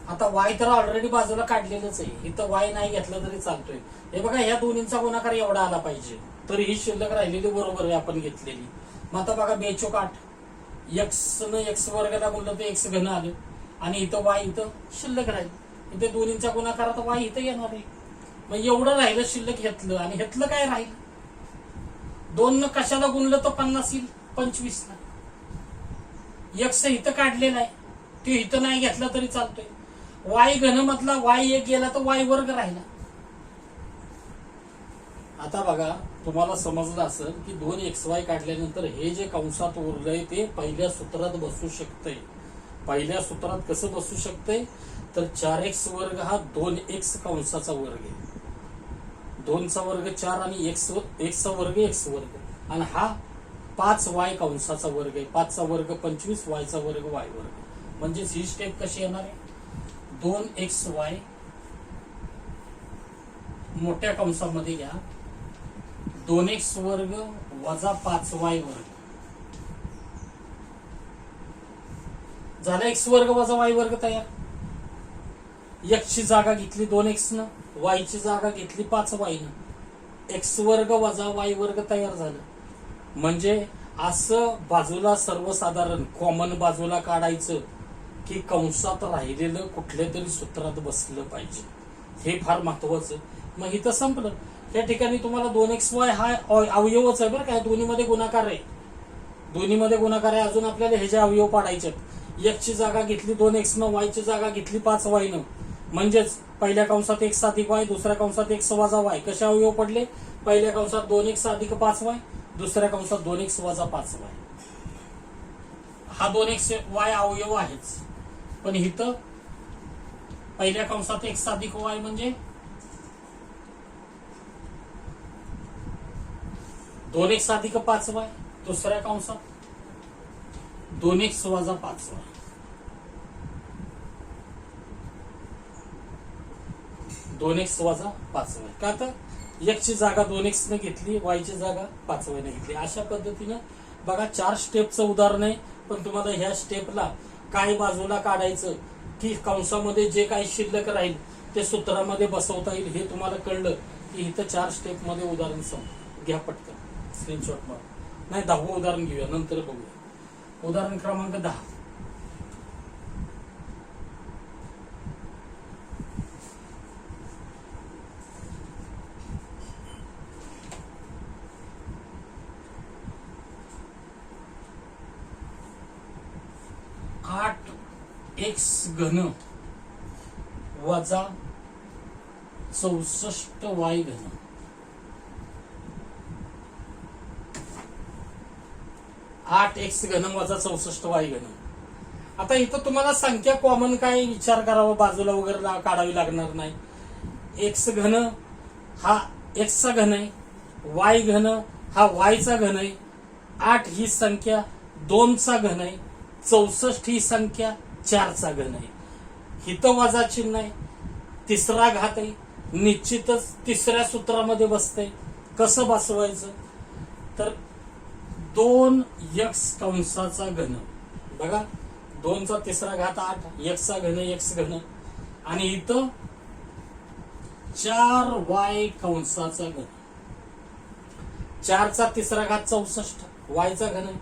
आता वाय तर ऑलरेडी बाजूला काढलेलंच आहे, इथं वाय नाही घेतलं तरी चालतोय. हे बघा ह्या दोन्हींचा गुणाकार एवढा आला पाहिजे, तर ही शिल्लक राहिलेली बरोबर आहे आपण घेतलेली. मग आता बघा बेचोक 8, एक्स न एक्स वर्गाला गुणलं तर एक्स घन आलं, आणि इथं वाय इथं शिल्लक राहील. इथे दोन्हींचा गुणाकार आता वाय इथं येणार आहे. मग एवढं राहिलं शिल्लक घेतलं, आणि घेतलं काय राहील? 2 न कशाला गुणलं तर 50 येईल, 25 ला. एक्स इथं काढलेला आहे, ते इथं नाही घेतला तरी चालतोय. वाय घन मधला वाय 1 गेला तर वाय वर्ग राहिला. आता बघा तुम्हाला समजलं असेल की 2xy काढल्यानंतर हे जे कंसात उरलंय ते पहिल्या सूत्रात बसू शकतंय. पहिल्या सूत्रात कसं बसू शकतंय? तर 4x वर्ग हा 2x कंसाचा वर्ग आहे. 2 चा वर्ग 4 आणि x चा वर्ग x वर्ग, आणि हा 5y कंसाचा वर्ग आहे. 5 चा वर्ग 25, y चा वर्ग y वर्ग. म्हणजेच ही स्टेप कशी येणार आहे? 2xy मोठ्या कंसामध्ये घ्या, 2x वर्ग वजा 5y वर्ग झाला. x वर्ग वजा y वर्ग तयार. x ची जागा घेतली 2x न, y ची जागा घेतली 5y न, x वर्ग वजा y वर्ग तयार झालं. म्हणजे असं बाजूला सर्वसाधारण कॉमन बाजूला काढायचं की कंसात राहिलेलं कुठल्या तरी सूत्रात बसलं पाहिजे. हे फार महत्वाचं. मग इथं संपलं. त्या ठिकाणी तुम्हाला 2xy हा अवयवच आहे बरं काय, दोन्हीमध्ये गुणाकार आहे. दोन्हीमध्ये गुणाकार आहे. अजून आपल्याला हे जे अवयव पाडायचे, x ची जागा घेतली 2x न, y ची जागा घेतली 5y न, म्हणजेच पहिल्या कंसात x अधिक y, दुसऱ्या कंसात x वजा y. कसे अवयव पडले? पहिल्या कंसात 2x अधिक 5y, दुसऱ्या कंसात 2x वजा 5y. हा 2xy अवयव आहेच, पण इथं पहिल्या कंसात x अधिक y म्हणजे 2x अधिक 5y, दुसऱ्या कंसात 2x वजा 5y. वजा 5y. का तर x ची जागा 2x ने घेतली, y ची जागा 5y ने घेतली. अशा पद्धतीनं बघा 4 स्टेपचं उदाहरण आहे. पण तुम्हाला ह्या स्टेपला काय बाजूला काढायचं की कंसामध्ये जे काही शिल्लक राहील ते सूत्रामध्ये बसवता येईल हे तुम्हाला कळलं की इथं 4 स्टेप मध्ये उदाहरण घ्या पटकन स्क्रीनशॉट मार. नाही 10वं उदाहरण घेऊया, नंतर बघूया. उदाहरण क्रमांक 10. x घन वजा 64y घन. आठ एक्स घन वजा 64y घन. आता इथं तुम्हाला संख्या कॉमन काय विचार करावा, बाजूला वगैरे काढावी लागणार नाही. एक्स घन हा एक्स चा घन आहे, वाय घन हा वाय चा घन आहे, 8 ही संख्या 2 चा घन आहे, 64 ही संख्या 4 चा घन आहे. हित वजा चिन्ह आहे, तिसरा घात आहे, निश्चितच तिसऱ्या सूत्रामध्ये बसतंय. कसं बसवायचं? तर 2x कंसाचा घन, बघा 2 चा तिसरा घात 8, x चा घन x घन, आणि इथं 4y कंसाचा घन. 4 चा तिसरा घात 64, y चा घन आहे.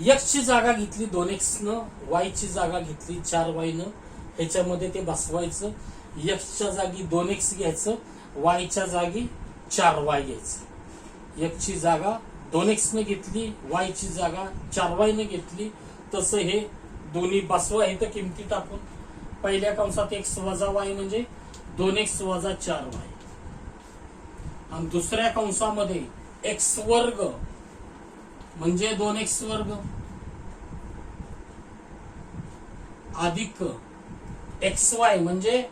x ची जागा घेतली 2x न, y ची जागा घेतली 4y न, ह्याच्यामध्ये ते बसवायचं. x च्या जागी 2x घ्यायचं, y च्या जागी 4y घ्यायचं. x ची जागा 2x ने घेतली, y ची जागा 4y ने घेतली. तसं हे दोन्ही बसवा इथं किमती टाकून. पहिल्या कंसात x वजा y म्हणजे 2x वजा 4y. आणि दुसऱ्या कंसामध्ये एक्स वर्ग म्हणजे 2x वर्ग अधिक एक्स वाय म्हणजे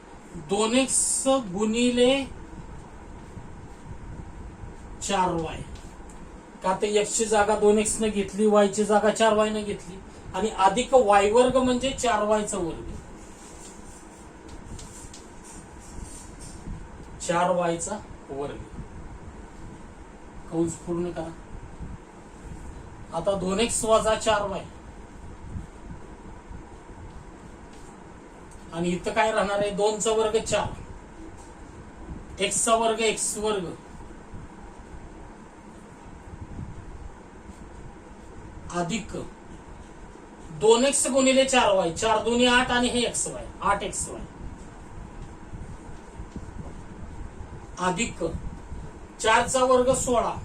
2x गुणिले 4y. का ते x ची जागा 2x न घेतली, y ची जागा 4y न घेतली, आणि अधिक y वर्ग म्हणजे 4y चा वर्ग, 4y चा वर्ग. कंस पूर्ण करा. आता 2x वजा 4y आणि इथं काय राहणार आहे, 2 चा वर्ग 4, x चा वर्ग x वर्ग अधिक 2x गुणिले 4y, 4 दोन्ही 8 आणि हे xy 8xy अधिक 4 चा वर्ग 16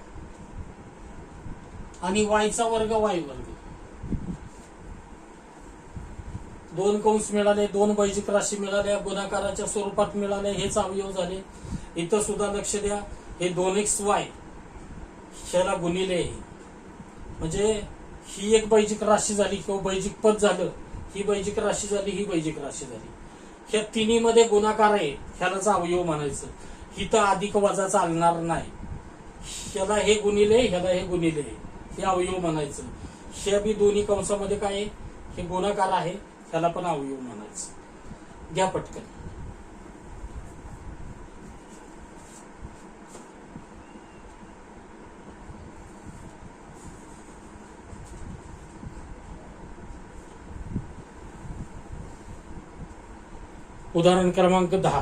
आणि y चा वर्ग y वर्ग. 2 कंस मिळाले, 2 बैजिक राशी मिळाल्या, गुणाकाराच्या स्वरूपात मिळाले, हेच अवयव झाले. इथं सुद्धा लक्ष द्या, हे 2xy ह्याला गुणिले म्हणजे ही एक बैजिक राशी झाली किंवा बैजिक पद झालं, ही बैजिक राशी झाली, ही बैजिक राशी झाली. ह्या तिन्ही मध्ये गुणाकार आहे, ह्यालाच अवयव म्हणायचं. इथं अधिक वजा चालणार नाही. ह्याला हे गुणिले, ह्याला हे गुणिले, हे अवयव म्हणायचं. ह्या बी दोन्ही कंसामध्ये काय आहे, हे गुणाकार आहे, ह्याला पण अवयव म्हणायचं. घ्या पटकन. उदाहरण क्रमांक 10.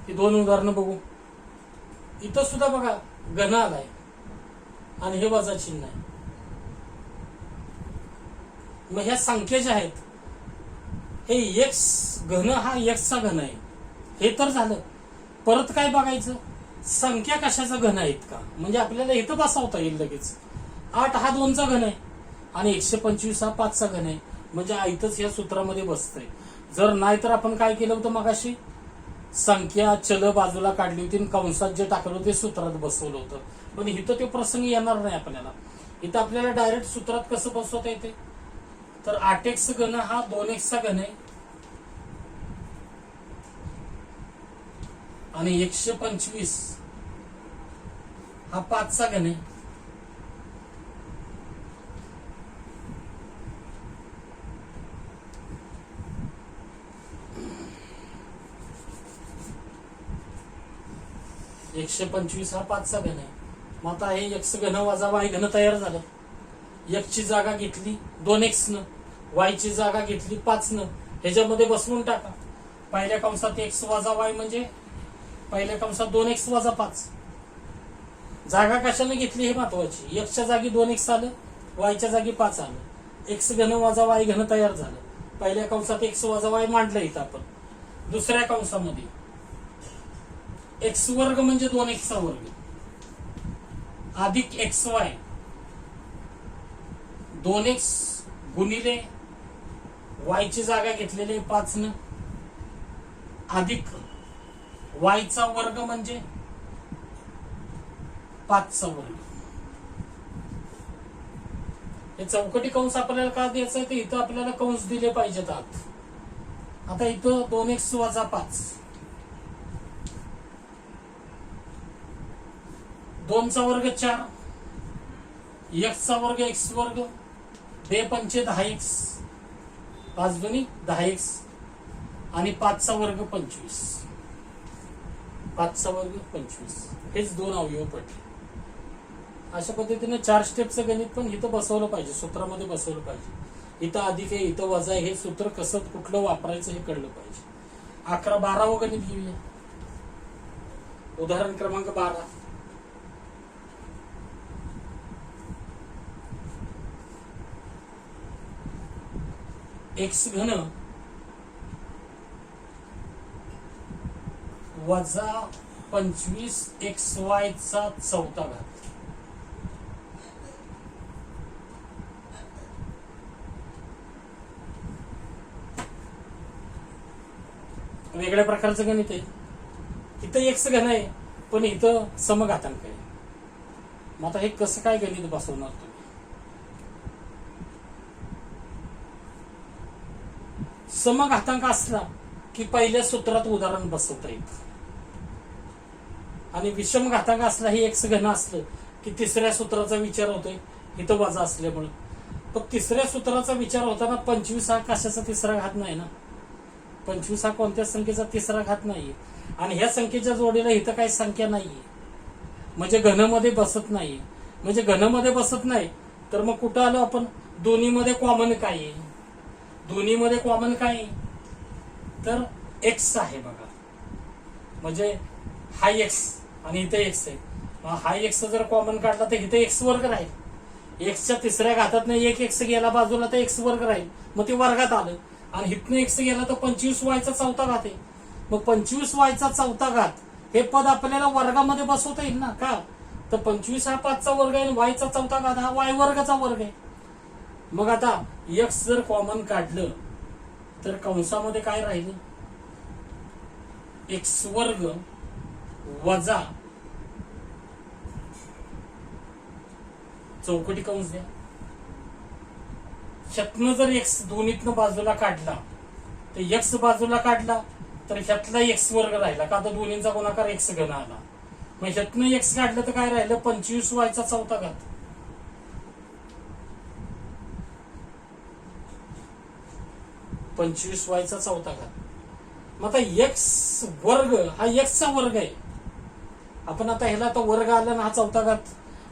ही 2 उदाहरणं बघू. इथं सुद्धा बघा घन आलाय आणि हे वजा चिन्ह आहे. मग ह्या संख्या ज्या आहेत, हे एक्स घन हा एक्सचा घन आहे, हे तर झालं. परत काय बघायचं, संख्या कशाचा घन आहेत का, म्हणजे आपल्याला इथं बसवता येईल लगेच. 8 हा 2चा घन आहे आणि 125 हा 5चा घन आहे, म्हणजे इथंच या सूत्रामध्ये बसतंय. जर नाही तर आपण काय केलं होतं मगाशी, संख्या चल बाजूला काढली होती, कंसात जे टाकलं होते सूत्रात बसवलं होतं. पण इथं तो प्रसंग येणार नाही आपल्याला. इथं आपल्याला डायरेक्ट सूत्रात कसं बसवता येते, तर 8x घन हा 2x चा घन आहे आणि 125 हा 5चा घन आहे. एकशे 25 हा 5चा घन आहे. मग आता हे x घन वजा y घन तयार झालं. x ची जागा घेतली 2x न, y ची जागा घेतली 5 न. ह्याच्यामध्ये बसवून टाका. पहिल्या कंसात x वजा y म्हणजे पहिल्या कंसात 2x वजा 5. जागा कशाने घेतली हे महत्वाची. x च्या जागी 2x आलं, y च्या जागी 5 आलं. x घन वजा y घन तयार झालं. पहिल्या कंसात x वजा y मांडलं इथं आपण. दुसऱ्या कंसामध्ये x वर्ग म्हणजे 2x चा वर्ग अधिक xy 2x गुणिले y ची जागा घेतलेली 5 न अधिक y चा वर्ग म्हणजे 5 चा वर्ग. हे चौकटी कंस आपल्याला का द्यायचं आहे, तर इथं आपल्याला कंस दिले पाहिजेत आत. आता इथं 2x वजा 5, 2 चा वर्ग 4, x चा वर्ग x वर्ग, 2 पंचे 10x, 5 दुनी 10x आणि 5 चा वर्ग 25. 5 चा वर्ग 25 हेच 2 अवयव पडले. अशा पद्धतीने 4 स्टेपचं गणित पण इथं बसवलं पाहिजे, सूत्रामध्ये बसवलं पाहिजे. इथं अधिक आहे, इथं वजा आहे, हे सूत्र कसं कुठलं वापरायचं हे कळलं पाहिजे. 11-12वं गणित घेऊया. उदाहरण क्रमांक 12. x घन वजा 25xy चा चौथा घात. वेगळ्या प्रकारचं गणित आहे. इथं x घन आहे पण इथं समघातांक आहे. मग आता हे कसं काय गणित बसवणार तुम्ही. समघातांक असला की पहिल्या सूत्रात उदाहरण बसवता येतं आणि विषम घातांक असला हे x घन असलं की तिसऱ्या सूत्राचा विचार होतोय इथं वजा असल्यामुळे. पण तिसऱ्या सूत्राचा विचार होताना 25 हा कशाचा तिसरा घात नाही ना. 25 हा कोणत्याच संख्येचा तिसरा घात नाहीये आणि ह्या संख्येच्या जोडीला इथं काही संख्या नाहीये म्हणजे घनमध्ये बसत नाहीये. म्हणजे घनमध्ये बसत नाही तर मग कुठं आलो आपण. दोन्हीमध्ये कॉमन काय आहे. दोन्हीमध्ये कॉमन काय आहे तर x आहे बघा. म्हणजे हा x आणि इथे x आहे. हा x जर कॉमन काढला तर इथे x वर्ग राहील. एक्सच्या तिसऱ्या घातात नाही एक x गेला बाजूला तर x वर्ग राहील. मग ते वर्गात आलं आणि इथनं x गेला तर 25y चा चौथा घात आहे. मग 25y चा चौथा घात हे पद आपल्याला वर्गामध्ये बसवता येईल ना. का तर 25 हा 5 चा वर्ग आहे आणि y चा चौथा घात हा y वर्गाचा वर्ग आहे. मग आता x जर कॉमन काढलं तर कंसामध्ये काय राहिलं x वर्ग वजा चौकटी कंस द्या. ह्यातनं जर x दोन्हीतनं बाजूला काढला तर x बाजूला काढला तर ह्यातला x वर्ग राहिला का तर दोन्हींचा गुणाकार x घन आला. मग ह्यातनं x काढलं तर काय राहिलं 25y चा चौथा घात. y चा चौथा घात. मग आता x वर्ग हा x चा वर्ग आहे. आपण आता ह्याला आता वर्ग आला ना हा चौथा घात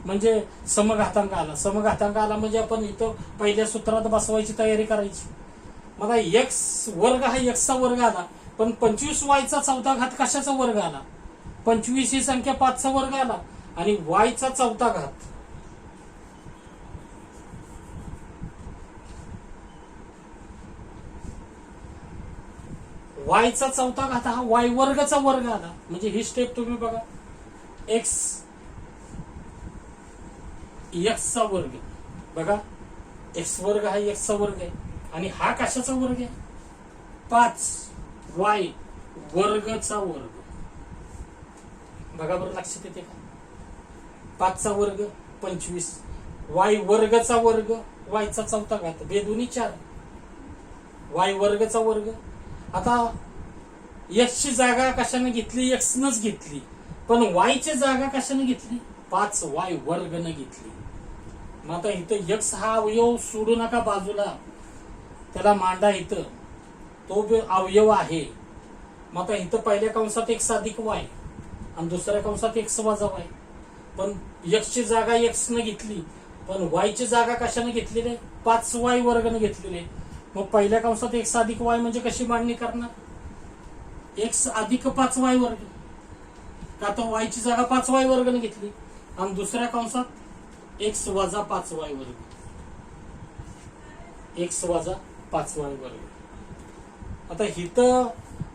म्हणजे समघातांक आला. समघातांक आला म्हणजे आपण इथं पहिल्या सूत्रात बसवायची तयारी करायची. मग x वर्ग हा x चा वर्ग आला पण 25y चा चौथा घात कशाचा वर्ग आला. 25 ही संख्या 5 चा वर्ग आला आणि y चा चौथा घात y चा चौथा घात हा y वर्गाचा वर्ग आला. म्हणजे ही स्टेप तुम्ही बघा. x चा वर्ग बघा. x वर्ग हा x चा वर्ग आहे आणि हा कशाचा वर्ग आहे 5y वर्गचा वर्ग. बघा बरं लक्षात येते का. 5 चा वर्ग 25 y वर्गचा वर्ग y चा चौथा घात बेदुनी 4 y वर्गचा वर्ग. आता एक्सची जागा कशाने घेतली? एक्सनच घेतली. पण वायची जागा कशाने घेतली? 5y वर्गने घेतली. मग आता इथं एक्स हा अवयव सोडू नका बाजूला, त्याला मांडा. इथं तो अवयव आहे. मग आता इथं पहिल्या कंसात एक्स अधिक वाय आणि दुसऱ्या कंसात एक्स वजा वाय. पण एक्सची जागा एक्सने घेतली, पण वायची जागा कशाने घेतलेली आहे? 5y वर्गने घेतलेली आहे. मग पहिल्या कंसात एक्स अधिक वाय म्हणजे कशी मांडणी करणार? एक्स अधिक 5y वर्ग, का तर वायची जागा 5y वर्गने घेतली. आणि दुसऱ्या कंसात एक्स वजा 5y वर्ग, एक्स वजा 5y वर्ग. आता हिथं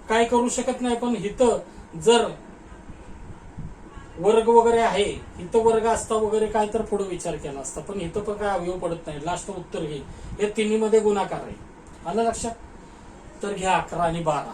काय करू शकत नाही, पण हिथं जर वर्ग वगैरे आहे, इथं वर्ग असता वगैरे काय तर पुढे विचार केला असता. पण इथं पण काय अवयव पडत नाही. लास्ट उत्तर घे, हे तिन्ही मध्ये गुणाकार आहे. आलं लक्षात? तर घ्या 11 आणि 12.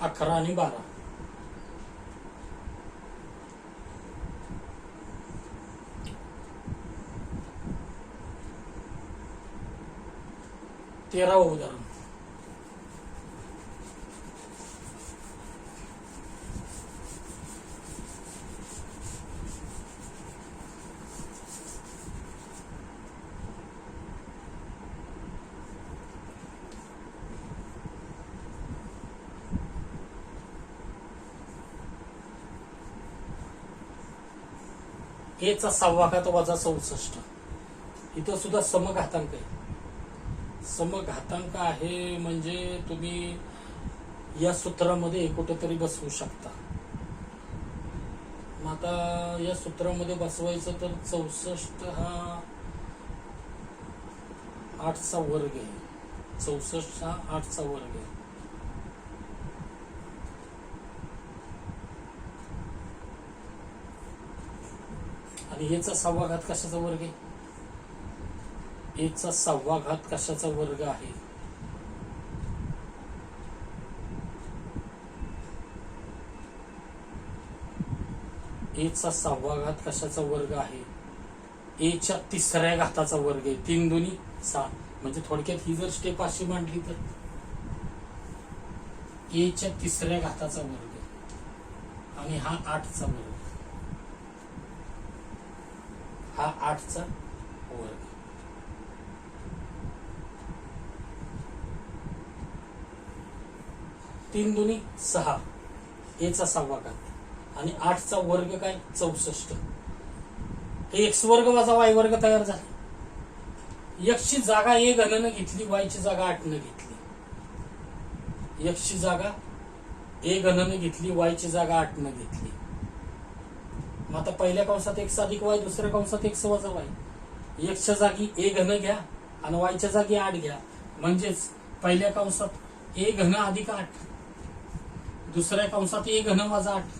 अकरा आणि 12. तेरावं उदाहरण. ए चा 6वा घात वजा 64. इथं सुद्धा समघातांक आहे. समघातांक आहे म्हणजे तुम्ही या सूत्रामध्ये कुठेतरी बसवू शकता. मग आता या सूत्रामध्ये बसवायचं तर 64 हा 8चा वर्ग आहे. 64 हा 8चा वर्ग आहे. आणि याचा 6वा घात कशाचा वर्ग आहे? याचा 6वा घात कशाचा वर्ग आहे? एचा 6वा घात कशाचा वर्ग आहे? एच्या 3ऱ्या घाताचा वर्ग आहे. 3 दुनी 6. म्हणजे थोडक्यात ही जर स्टेप अशी मांडली तर एच्या 3ऱ्या घाताचा वर्ग आणि हा 8चा वर्ग, हा 8चा वर्ग. तीन दुनी 6, एचा 6वा घात आणि 8चा वर्ग काय? 64. हे एक्स वर्ग वजा वाय वर्ग तयार झाला. एक्सची जागा ए घननं घेतली, वायची जागा 8 घेतली. एक्सची जागा ए घननं घेतली, वायची जागा 8 घेतली. मग आता पहिल्या कंसात एक्स अधिक वाय, दुसऱ्या कंसात एक्स वजा वाय. एक्सच्या जागी ए घन घ्या आणि वायच्या जागी 8 घ्या. म्हणजेच पहिल्या कंसात ए घन अधिक 8, दुसऱ्या कंसात ए घन वजा 8.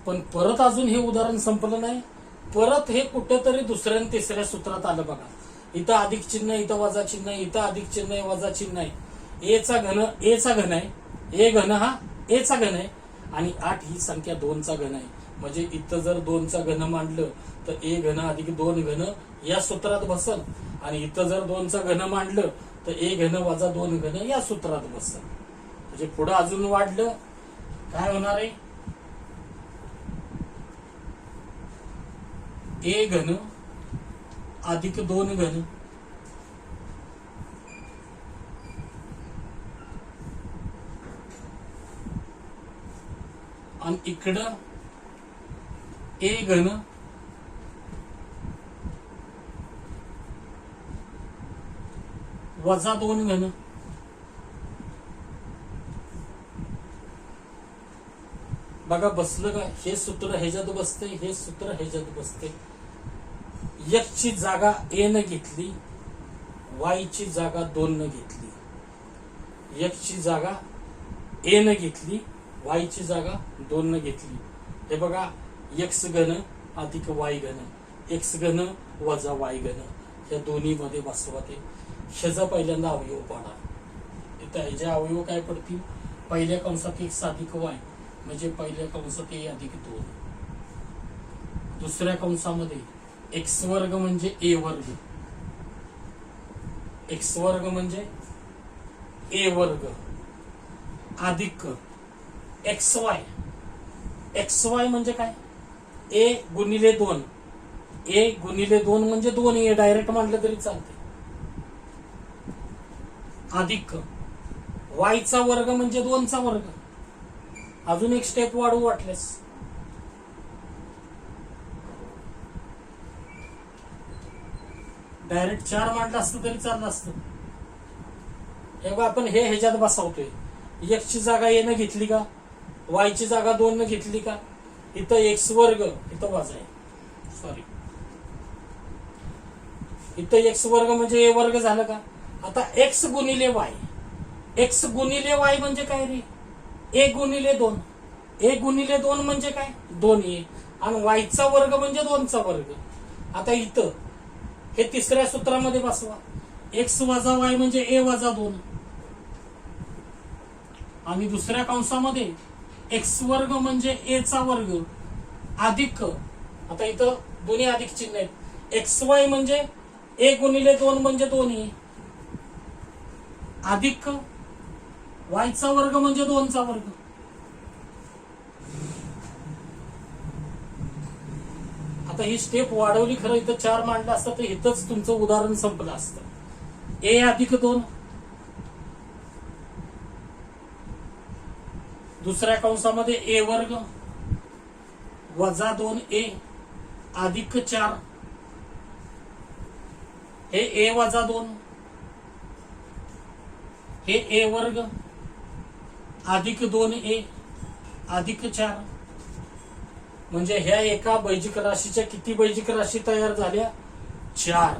पण परत अजून हे उदाहरण संपलं नाही. परत हे कुठेतरी दुसऱ्या आणि तिसऱ्या सूत्रात आलं बघा. इथं अधिक चिन्ह, इथं वजा चिन्ह, इथं अधिक चिन्ह आहे, वजा चिन्ह आहे. एचा घन एचा घन आहे, ए घन हा एचा घन आहे आणि 8 ही संख्या 2चा घन आहे. म्हणजे इथं जर 2चा घन मांडलं तर ए घन अधिक 2 घन या सूत्रात बसल आणि इथं जर 2चा घन मांडलं तर ए घन वजा 2 घन या सूत्रात बसल. म्हणजे पुढे अजून वाढलं काय होणार आहे? ए घन अधिक 2 घन इकडं ए घन वजा 2 घन बघा बसलं का? हे सूत्र ह्याच्यात बसते, हे सूत्र ह्याच्यात बसते. x ची जागा a न घेतली, y ची जागा 2 न घेतली. x ची जागा a न घेतली, y ची जागा 2 न घेतली. हे बघा x घन अधिक y घन, x घन वजा y घन, या दोन्ही मध्ये बसवा ते. ह्याचा पहिल्यांदा अवयव पाडा. इथं ह्याचे अवयव काय पडतील? पहिल्या कंसात x अधिक y म्हणजे पहिल्या कंसात a अधिक 2, दुसऱ्या कंसामध्ये एक्स वर्ग म्हणजे ए वर्ग, एक्स वर्ग म्हणजे ए वर्ग अधिक एक्स वाय. एक्स वाय म्हणजे काय? ए गुणिले 2, ए गुणिले 2 म्हणजे 2a डायरेक्ट म्हटलं तरी चालते, अधिक वायचा वर्ग म्हणजे 2चा वर्ग. अजून एक स्टेप वाढवू वाटल्यास डायरेक्ट 4 मांडलं असतं तरी चाललं असतं. हे बघा आपण हे ह्याच्यात बसवतोय. x ची जागा a न घेतली का? y ची जागा 2 न घेतली का? इथं एक्स वर्ग, इथं वजा आहे, सॉरी, इथं एक्स वर्ग म्हणजे ए वर्ग झालं का? आता एक्स गुणिले वाय, एक्स गुणिले वाय म्हणजे काय रे? ए गुणिले 2, ए गुणिले 2 म्हणजे काय? 2a, आणि वायचा वर्ग म्हणजे 2चा वर्ग. आता इथं हे तिसऱ्या सूत्रामध्ये बसवा. एक्स वजा वाय म्हणजे ए वजा 2, आणि दुसऱ्या कंसामध्ये एक्स वर्ग म्हणजे ए चा वर्ग अधिक, आता इथं दोन्ही अधिक चिन्ह आहेत, एक्स वाय म्हणजे ए गुणिले 2 म्हणजे 2a अधिक वायचा वर्ग म्हणजे 2चा वर्ग. आता ही स्टेप वाढवली, खरं इथं 4 मांडलं असतं तर इथंच तुमचं उदाहरण संपलं असतं. ए अधिक 2, दुसऱ्या कंसामध्ये ए वर्ग वजा 2a अधिक 4, हे ए वजा 2, हे ए वर्ग अधिक 2a अधिक 4, म्हणजे ह्या एका बैजिक राशीच्या किती बैजिक राशी तयार झाल्या? 4.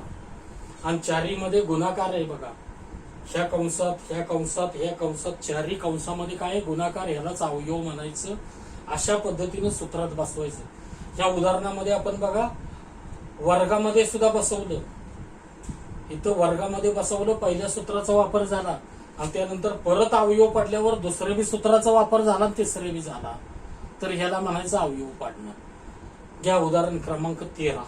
आणि 4 मध्ये गुणाकार आहे बघा. ह्या कंसात, ह्या कंसात, ह्या कंसात, 4 कंसामध्ये काय गुणाकार, ह्यालाच अवयव म्हणायचं. अशा पद्धतीने सूत्रात बसवायचं. ह्या उदाहरणामध्ये आपण बघा वर्गामध्ये सुद्धा बसवलं, इथं वर्गामध्ये बसवलं, पहिल्या सूत्राचा वापर झाला, आणि त्यानंतर परत अवयव पडल्यावर दुसऱ्या बी सूत्राचा वापर झाला आणि तिसरे बी झाला, तर ह्याला म्हणायचं अवयव पाडणं. घ्या उदाहरण क्रमांक 13.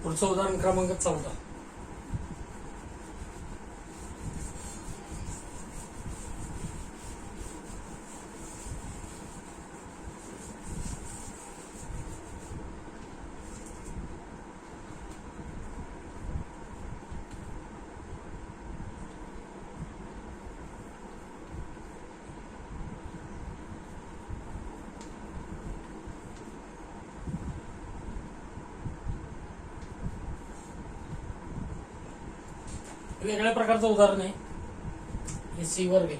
पुढचं उदाहरण क्रमांक 14. वेगळ्या प्रकारचं उदाहरण आहे. हे सी वर्ग आहे,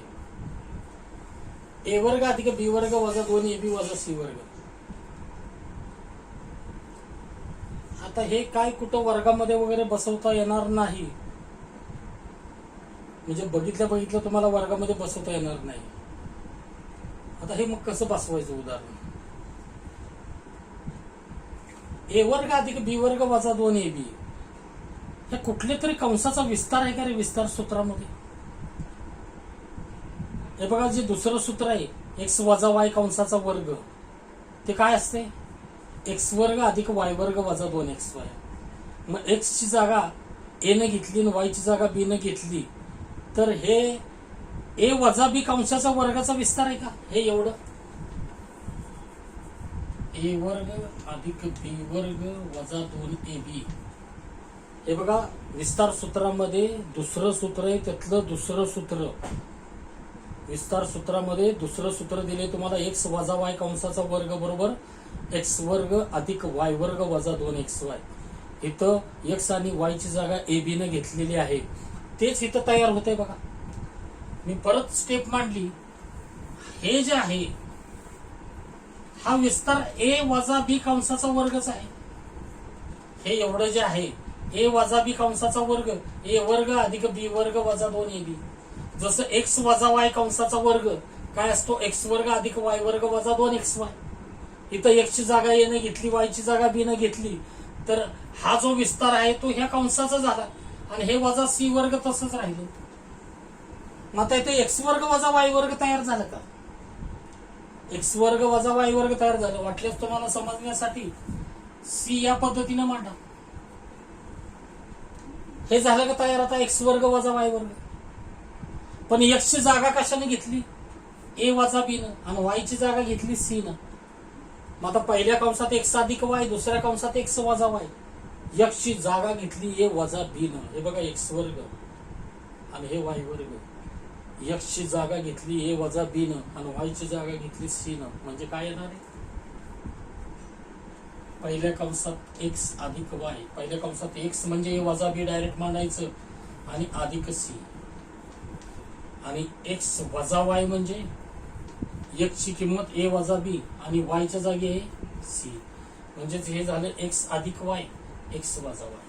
ए वर्ग अधिक बी वर्ग वजा 2ab वजा सी वर्ग. आता हे काय कुठं वर्गामध्ये वगैरे बसवता येणार नाही, म्हणजे बघितलं तुम्हाला वर्गामध्ये बसवता येणार नाही. आता हे मग कसं बसवायचं उदाहरण? ए वर्ग अधिक बी वर्ग वजा 2ab हे कुठले तरी कंसाचा विस्तार आहे का रे विस्तार सूत्रामध्ये? हे बघा, जे दुसरं सूत्र आहे एक्स वजा वाय कंसाचा वर्ग, ते काय असते? एक्स वर्ग अधिक वाय वर्ग वजा 2xy. मग एक्स ची जागा ए ने घेतली आणि वाय ची जागा बी ने घेतली, तर हे ए वजा बी कंसाचा वर्गाचा विस्तार आहे का? हे एवढं ए वर्ग अधिक बी वर्ग वजा 2ab. हे बघा, विस्तार सूत्रामध्ये दुसरं सूत्र आहे, त्यातलं दुसरं सूत्र, विस्तार सूत्रामध्ये दुसरं सूत्र दिले तुम्हाला, एक्स वजा वाय कंसाचा वर्ग बरोबर एक्स वर्ग अधिक वाय वर्ग वजा 2xy. इथं एक्स आणि वाय ची जागा ए बी ने घेतलेली आहे, तेच इथं तयार होते. बघा, मी परत स्टेप मांडली. हे जे आहे हा विस्तार ए वजा बी कंसाचा वर्गच आहे. हे एवढं जे आहे ए वजा बी कंसाचा वर्ग, ए वर्ग अधिक बी वर्ग वजा 2ab. जसं एक्स वजा वाय कंसाचा वर्ग काय असतो? एक्स वर्ग अधिक वाय वर्ग वजा 2xy. इथं एक्स ची जागा ए ने घेतली, वाय ची जागा बी ने घेतली, तर हा जो विस्तार आहे तो ह्या कंसाचा झाला आणि हे वजा सी वर्ग तसंच राहिलं. मग आता इथे एक्स वर्ग वजा वाय वर्ग तयार झालं का? एक्स वर्ग वजा वाय वर्ग तयार झालं. वाटल्यास तुम्हाला समजण्यासाठी सी या पद्धतीने मांडा. हे झालं का तयार आता एक्स वर्ग वजा वाय वर्ग? पण एक्स ची जागा कशाने घेतली? ए वजा बी न, आणि वाय ची जागा घेतली सी न. मग आता पहिल्या कंसात एक्स अधिक वाय, दुसऱ्या कंसात एक्स वजा वाय. एक्स ची जागा घेतली ए वजा बी न. हे बघा, एक्स वर्ग आणि हे वाय वर्ग. एक्स ची जागा घेतली ए वजा बी न आणि वाय ची जागा घेतली सी न. म्हणजे काय येणार आहे? पहिल्या कंसात एक्स अधिक वाय, पहिल्या कंसात एक्स म्हणजे ए वजा बी डायरेक्ट मांडायचं आणि अधिक सी, आणि एक्स वजा वाय म्हणजे एक्स ची किंमत ए वजा बी आणि वाय च्या जागी आहे सी. म्हणजेच हे झालं एक्स अधिक वाय, एक्स वजा वाय.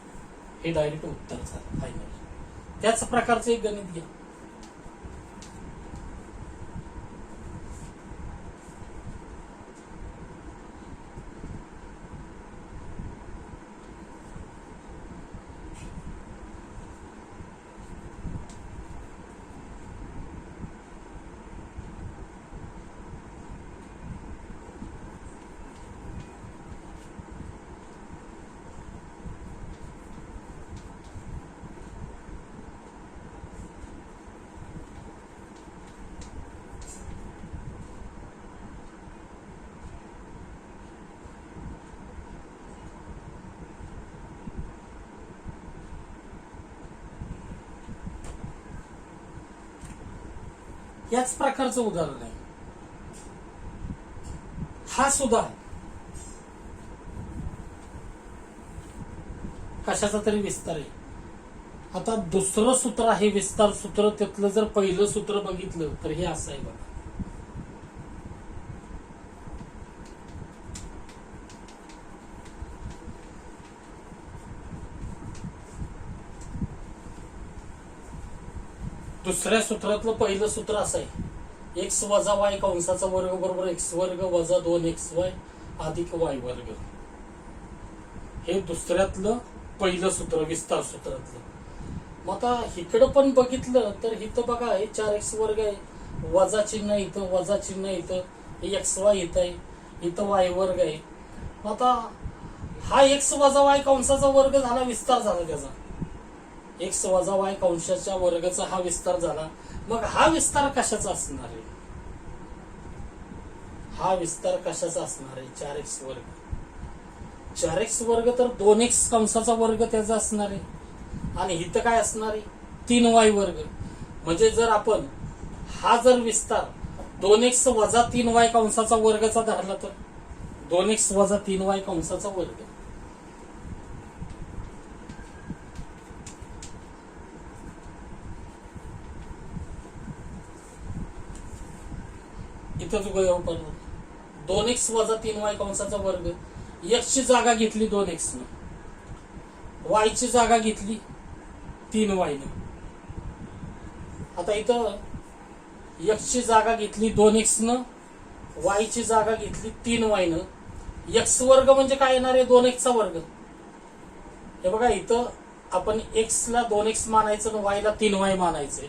हे डायरेक्ट उत्तर झालं फायनल. त्याच प्रकारचं एक गणित घ्या. याच प्रकारचं उदाहरण आहे. हा सुद्धा कशाचा तरी विस्तार आहे. आता दुसरं सूत्र आहे विस्तार सूत्र, त्यातलं जर पहिलं सूत्र बघितलं तर हे असं आहे बघा. दुसऱ्या सूत्रातलं पहिलं सूत्र असं आहे, एक्स वजा वाय कंसाचा वर्ग बरोबर एक्स वर्ग वजा 2xy अधिक वाय वर्ग. हे दुसऱ्यातलं पहिलं सूत्र विस्तार सूत्रातलं. मग आता इकडं पण बघितलं तर इथं बघा, हे 4x वर्ग आहे, वजा चिन्ह इथं, वजा चिन्ह इथं, हे xy इथं आहे, इथं वाय वर्ग आहे. आता हा एक्स वजा वाय कंसाचा वर्ग झाला, विस्तार झाला त्याचा. एक्स वजा वाय कंसाच्या वर्गाचा हा विस्तार झाला. मग हा विस्तार कशाचा असणार आहे? हा विस्तार कशाचा असणार आहे? 4x वर्ग. 4x वर्ग तर 2x कंसाचा वर्ग त्याचा असणार आहे, आणि इथं काय असणार आहे? 3y वर्ग. म्हणजे जर आपण हा जर विस्तार 2x वजा 3y कंसाचा वर्गाचा धरला तर 2x वजा 3y कंसाचा वर्ग. इथंच 2x वजा 3y कंसाचा वर्ग. x ची जागा घेतली 2x न, वायची जागा घेतली 3y न. आता इथं एक्सची जागा घेतली 2x न, वायची जागा घेतली 3y न. एक्स वर्ग म्हणजे काय येणार आहे? 2x चा वर्ग. हे बघा इथं आपण x ला 2x मानायचं आणि y ला 3y मानायचंय.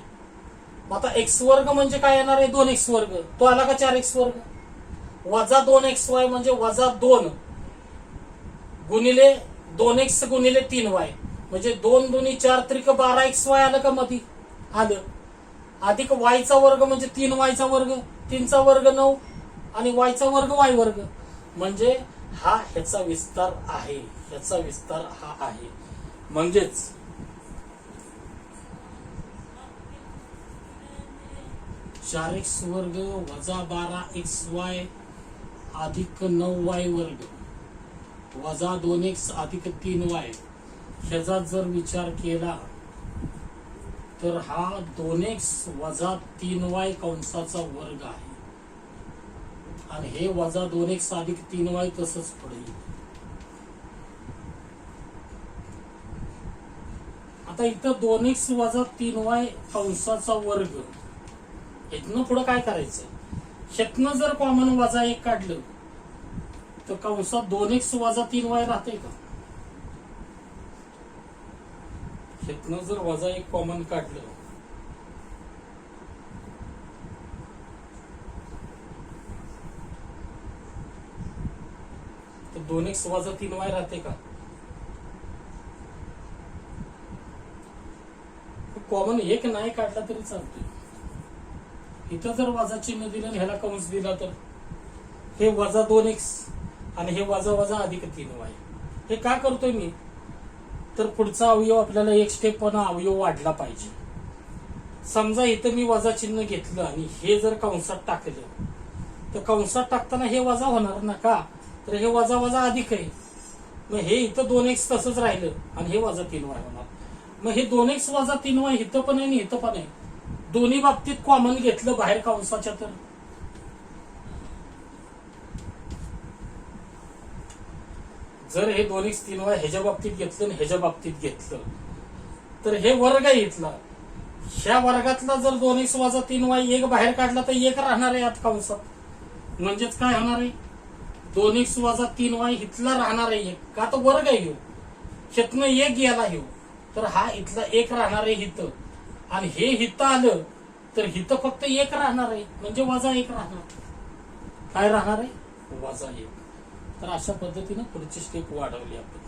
मग आता x वर्ग म्हणजे काय येणार आहे? 2x वर्ग. तो आला का 4x वर्ग. वजा 2xy म्हणजे वजा 2 गुणिले 2x गुणिले 3y म्हणजे 2 दुनी 4 त्रिक 12xy आलं का मध्ये? आलं. अधिक y चा वर्ग म्हणजे 3y चा वर्ग, 3 चा वर्ग 9 आणि y चा वर्ग y वर्ग. म्हणजे हा ह्याचा विस्तार आहे. ह्याचा विस्तार हा आहे. म्हणजेच 4x वर्ग वजा 12xy अधिक 9y वर्ग वजा 2x अधिक 3y ह्याचा जर विचार केला तर हा 2x वजा 3y कंसाचा वर्ग आहे. आणि हे वजा 2x अधिक 3y तसंच पुढे येईल. आता इथं 2x वजा 3y कंसाचा वर्ग, इथनं पुढं काय करायचं? ह्यातनं जर कॉमन वजा 1 काढलं तर कंसात 2x वजा 3y राहते का? ह्यातनं जर वजा 1 कॉमन काढलं तर 2x वजा 3y राहते का? कॉमन 1 नाही काढला तरी चालतोय. इथं जर वजा चिन्ह दिलं आणि ह्याला कंस दिला तर हे वजा 2x आणि हे वजा वजा अधिक 3y. हे का करतोय मी? तर पुढचा अवयव आपल्याला एक स्टेप पण अवयव वाढला पाहिजे. समजा इथं मी वजा चिन्ह घेतलं आणि हे जर कंसात टाकलं तर कंसात टाकताना हे वजा होणार ना का? तर हे वजा वजा अधिक आहे. मग हे इथं 2x तसंच राहिलं आणि हे वजा 3y होणार. मग हे 2x वजा 3y इथं पण आहे आणि इथं पण आहे. दोन्ही बाबतीत कॉमन घेतलं बाहेर कंसाच्या तर जर हे 2x 3y ह्याच्या बाबतीत घेतलं आणि ह्याच्या बाबतीत घेतलं तर हे वर्ग आहे इथला. ह्या वर्गातला जर 2x वजा 3y एक बाहेर काढला तर एक राहणार आहे आत कंसात. म्हणजेच काय होणार आहे? 2x वजा 3y इथला राहणार आहे एक. का तर वर्ग आहे ह्यो. ह्यातनं एक गेला ह्यो तर हा इथला एक राहणार आहे हिथं. आणि हे हिथं आलं तर हिथं फक्त एक राहणार आहे म्हणजे वजा 1 राहणार. काय राहणार आहे? वजा 1. तर अशा पद्धतीनं पुढची स्टेप वाढवली आपण.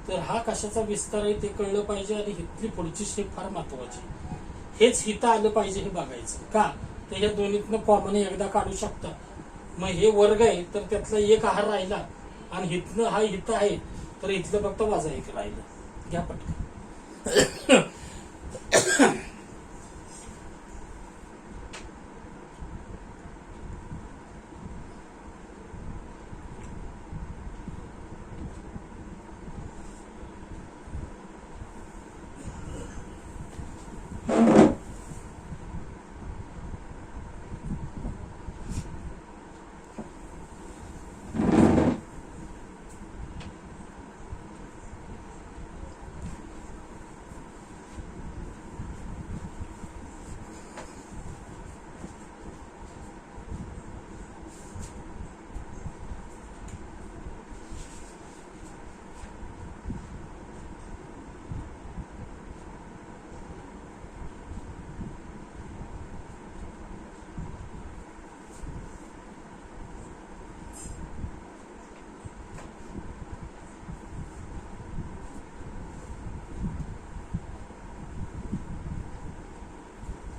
तर हा कशाचा विस्तार आहे ते कळलं पाहिजे आणि इथली पुढची स्टेप फार महत्वाची. हेच हिथं आलं पाहिजे हे बघायचं. का तर ह्या दोन्हीतनं कॉमन एकदा काढू शकता. मग हे वर्ग आहे तर त्यातला एक आहार राहिला आणि हिथनं हा हिथं आहे तर इथलं फक्त वजा 1 राहिलं. घ्या पटकन.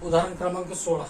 उदाहरण क्रमांक 16.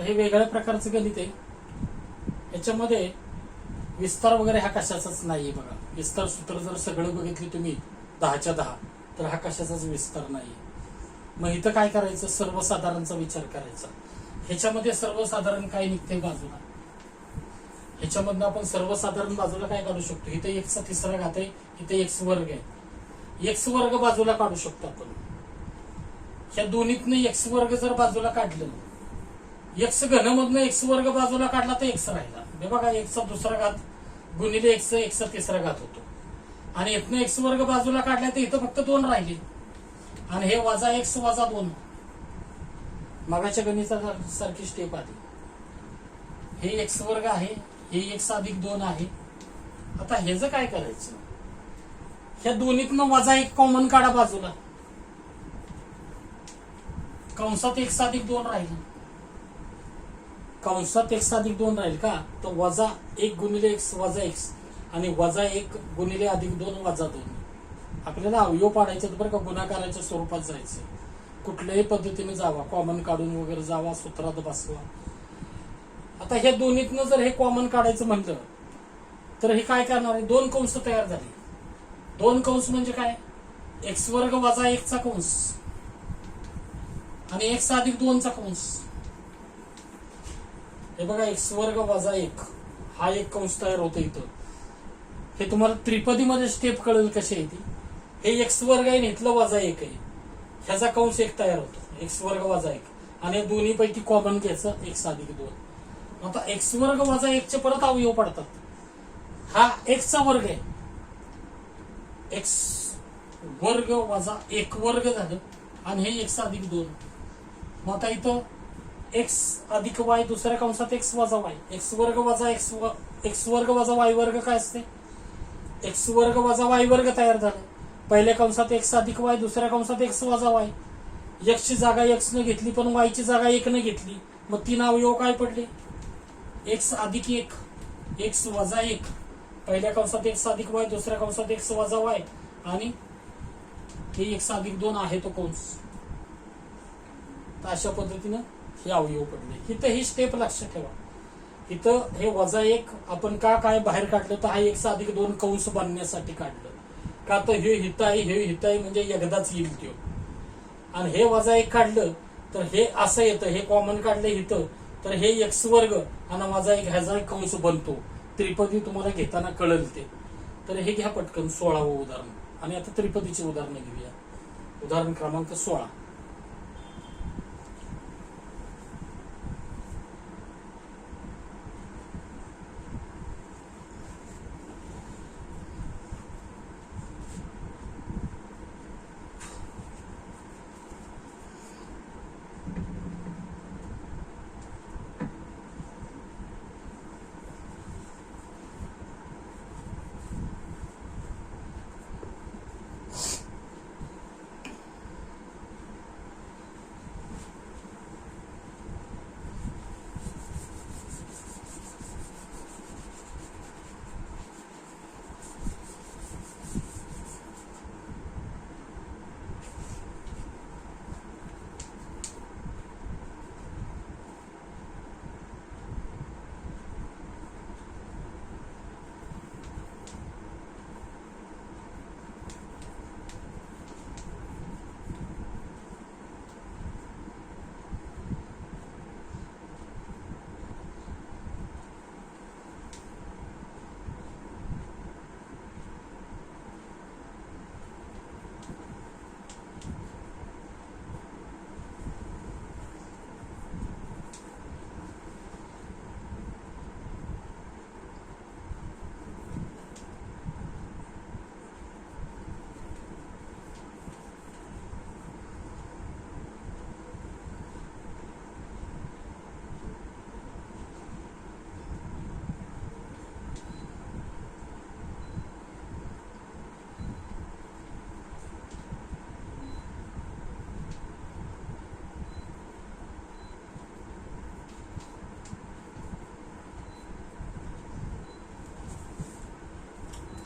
हे वेगळ्या प्रकारचं गणित आहे. याच्यामध्ये विस्तार वगैरे हा कशाचाच नाही. बघा, विस्तार सूत्र जर सगळं बघितली तुम्ही 10च्या 10, तर हा कशाचाच विस्तार नाही. मग इथं काय करायचं, सर्वसाधारणचा विचार करायचा. ह्याच्यामध्ये सर्वसाधारण काय निघते बाजूला, ह्याच्यामधनं आपण सर्वसाधारण बाजूला काय काढू शकतो. इथे एक्सचा तिसरा घात आहे, इथे एक्स वर्ग आहे. एक्स वर्ग बाजूला काढू शकतो आपण. ह्या दोन्हीतनं एक्स वर्ग जर बाजूला काढलं, एक्स घनमधनं एक्स वर्ग बाजूला काढला तर एक्स राहिला. हे बघा, एक्सचा दुसरा घात गुणिले एक्सचा तिसरा घात होतो. आणि इथनं एक्स वर्ग बाजूला काढला तर इथं फक्त 2 राहिले. आणि हे वजा एक्स वजा 2, मागाच्या गणितासारखी स्टेप आली. हे एक्स वर्ग आहे, हे एक्स अधिक 2 आहे. आता ह्याचं काय करायचं, ह्या दोन्हीतनं वजा 1 कॉमन काढा बाजूला. कंसात एक्स अधिक 2 राहील. कंसात एक्स अधिक 2 राहील का, तर वजा 1 गुणिले एक्स वजा एक्स आणि वजा 1 गुणिले अधिक 2 वजा 2. आपल्याला अवयव पाडायचे बरं का, गुणाकाराच्या स्वरूपात जायचं. कुठल्याही पद्धतीने जावा, कॉमन काढून वगैरे जावा, सूत्रात बसवा. आता ह्या दोन्हीतनं जर हे कॉमन काढायचं म्हटलं तर हे काय करणार आहे, 2 कंस तयार झाले. 2 कंस म्हणजे काय, एक्स वर्ग वजा 1 चा कंस आणि एक्स अधिक 2 चा कंस. हे बघा, एक्स वर्ग वजा 1 हा एक कंस तयार होतो इथं. हे तुम्हाला त्रिपदीमध्ये स्टेप कळेल कशी आहे ती. हे एक्स वर्ग आहे, इथलं वजा 1 आहे, ह्याचा कंस 1 तयार होतो, एक्स वर्ग वजा 1. आणि दोन्ही पैकी कॉमन घ्यायचं, एक्स अधिक 2. आता एक्स वर्ग वजा 1 चे परत अवयव पडतात. हा एक्सचा वर्ग आहे, एक्स वर्ग वजा 1 वर्ग झालं आणि हे एक्स अधिक 2. मग आता इथं एक्स अधिक वाय दुसऱ्या कंसात एक्स वजा वाय, एक्स वर्ग वजा एक्स वर्ग वजा वाय वर्ग काय असते, एक्स वर्ग वजा वाय वर्ग तयार झालं. पहिल्या कंसात एक्स अधिक वाय, दुसऱ्या कंसात एक्स वजा वाय. एक्सची जागा एक्स न घेतली पण वायची जागा 1 न घेतली, मग 3 अवयव काय पडले, एक्स अधिक 1 एक्स वजा 1. पहिल्या कंसात एक्स अधिक वाय, दुसऱ्या कंसात एक्स वजा वाय आणि हे एक्स अधिक 2 आहे तो कंस. तर अशा पद्धतीनं हे अवयव पडले. इथं ही स्टेप लक्षात ठेवा. इथं हे वजा 1 आपण का काय बाहेर काढलं, तर हा एक्स अधिक 2 कंस बांधण्यासाठी काढलं. का तर हे हित आहे, हे हित आहे, म्हणजे एकदाच येईल तो. आणि हे वजा 1 काढलं तर हे असं येतं, हे कॉमन काढलं इथं, तर हे एक्स वर्ग आणि वजा 1 ह्याचा एक कंस बनतो. त्रिपदी तुम्हाला घेताना कळेल ते. तर हे घ्या पटकन 16वं उदाहरण. आणि आता त्रिपदीची उदाहरणं घेऊया. उदाहरण क्रमांक 16.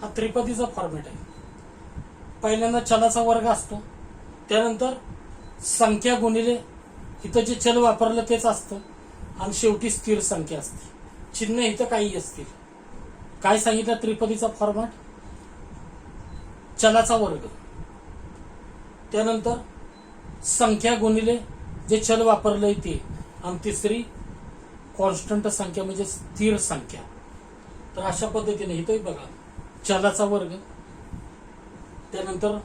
हा त्रिपदीचा फॉर्मॅट आहे. पहिल्यांदा चलाचा वर्ग असतो, त्यानंतर संख्या गुणिले इथं जे चल वापरलं तेच असतं, आणि शेवटी स्थिर संख्या असते. चिन्ह इथं काही असतील. काय सांगितलं त्रिपदीचा फॉर्मॅट? चलाचा वर्ग, त्यानंतर संख्या गुणिले जे चल वापरलंय ते, आणि तिसरी कॉन्स्टंट संख्या म्हणजे स्थिर संख्या. तर अशा पद्धतीने इथं बघा, चलाचा वर्ग, त्यानंतर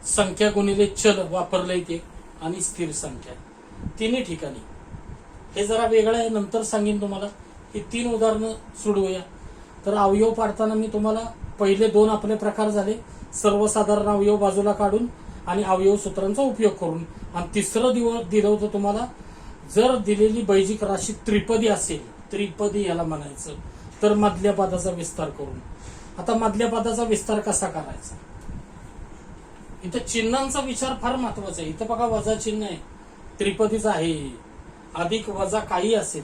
संख्या गुणिले चल वापरलंय ते, आणि स्थिर संख्या. तिन्ही ठिकाणी हे जरा वेगळं आहे, नंतर सांगेन तुम्हाला. ही 3 उदाहरणं सोडवूया. तर अवयव पाडताना मी तुम्हाला पहिले 2 आपले प्रकार झाले, सर्वसाधारण अवयव बाजूला काढून आणि अवयव सूत्रांचा उपयोग करून, आणि तिसरं दिलं होतं तुम्हाला, जर दिलेली बैजिक राशी त्रिपदी असेल, त्रिपदी याला म्हणायचं, तर मधल्या पदाचा विस्तार करून. आता मधल्या पदाचा विस्तार कसा करायचा? इथं चिन्हांचा विचार फार महत्वाचा आहे. इथं बघा वजा चिन्ह आहे, त्रिपदीचं आहे, अधिक वजा काही असेल,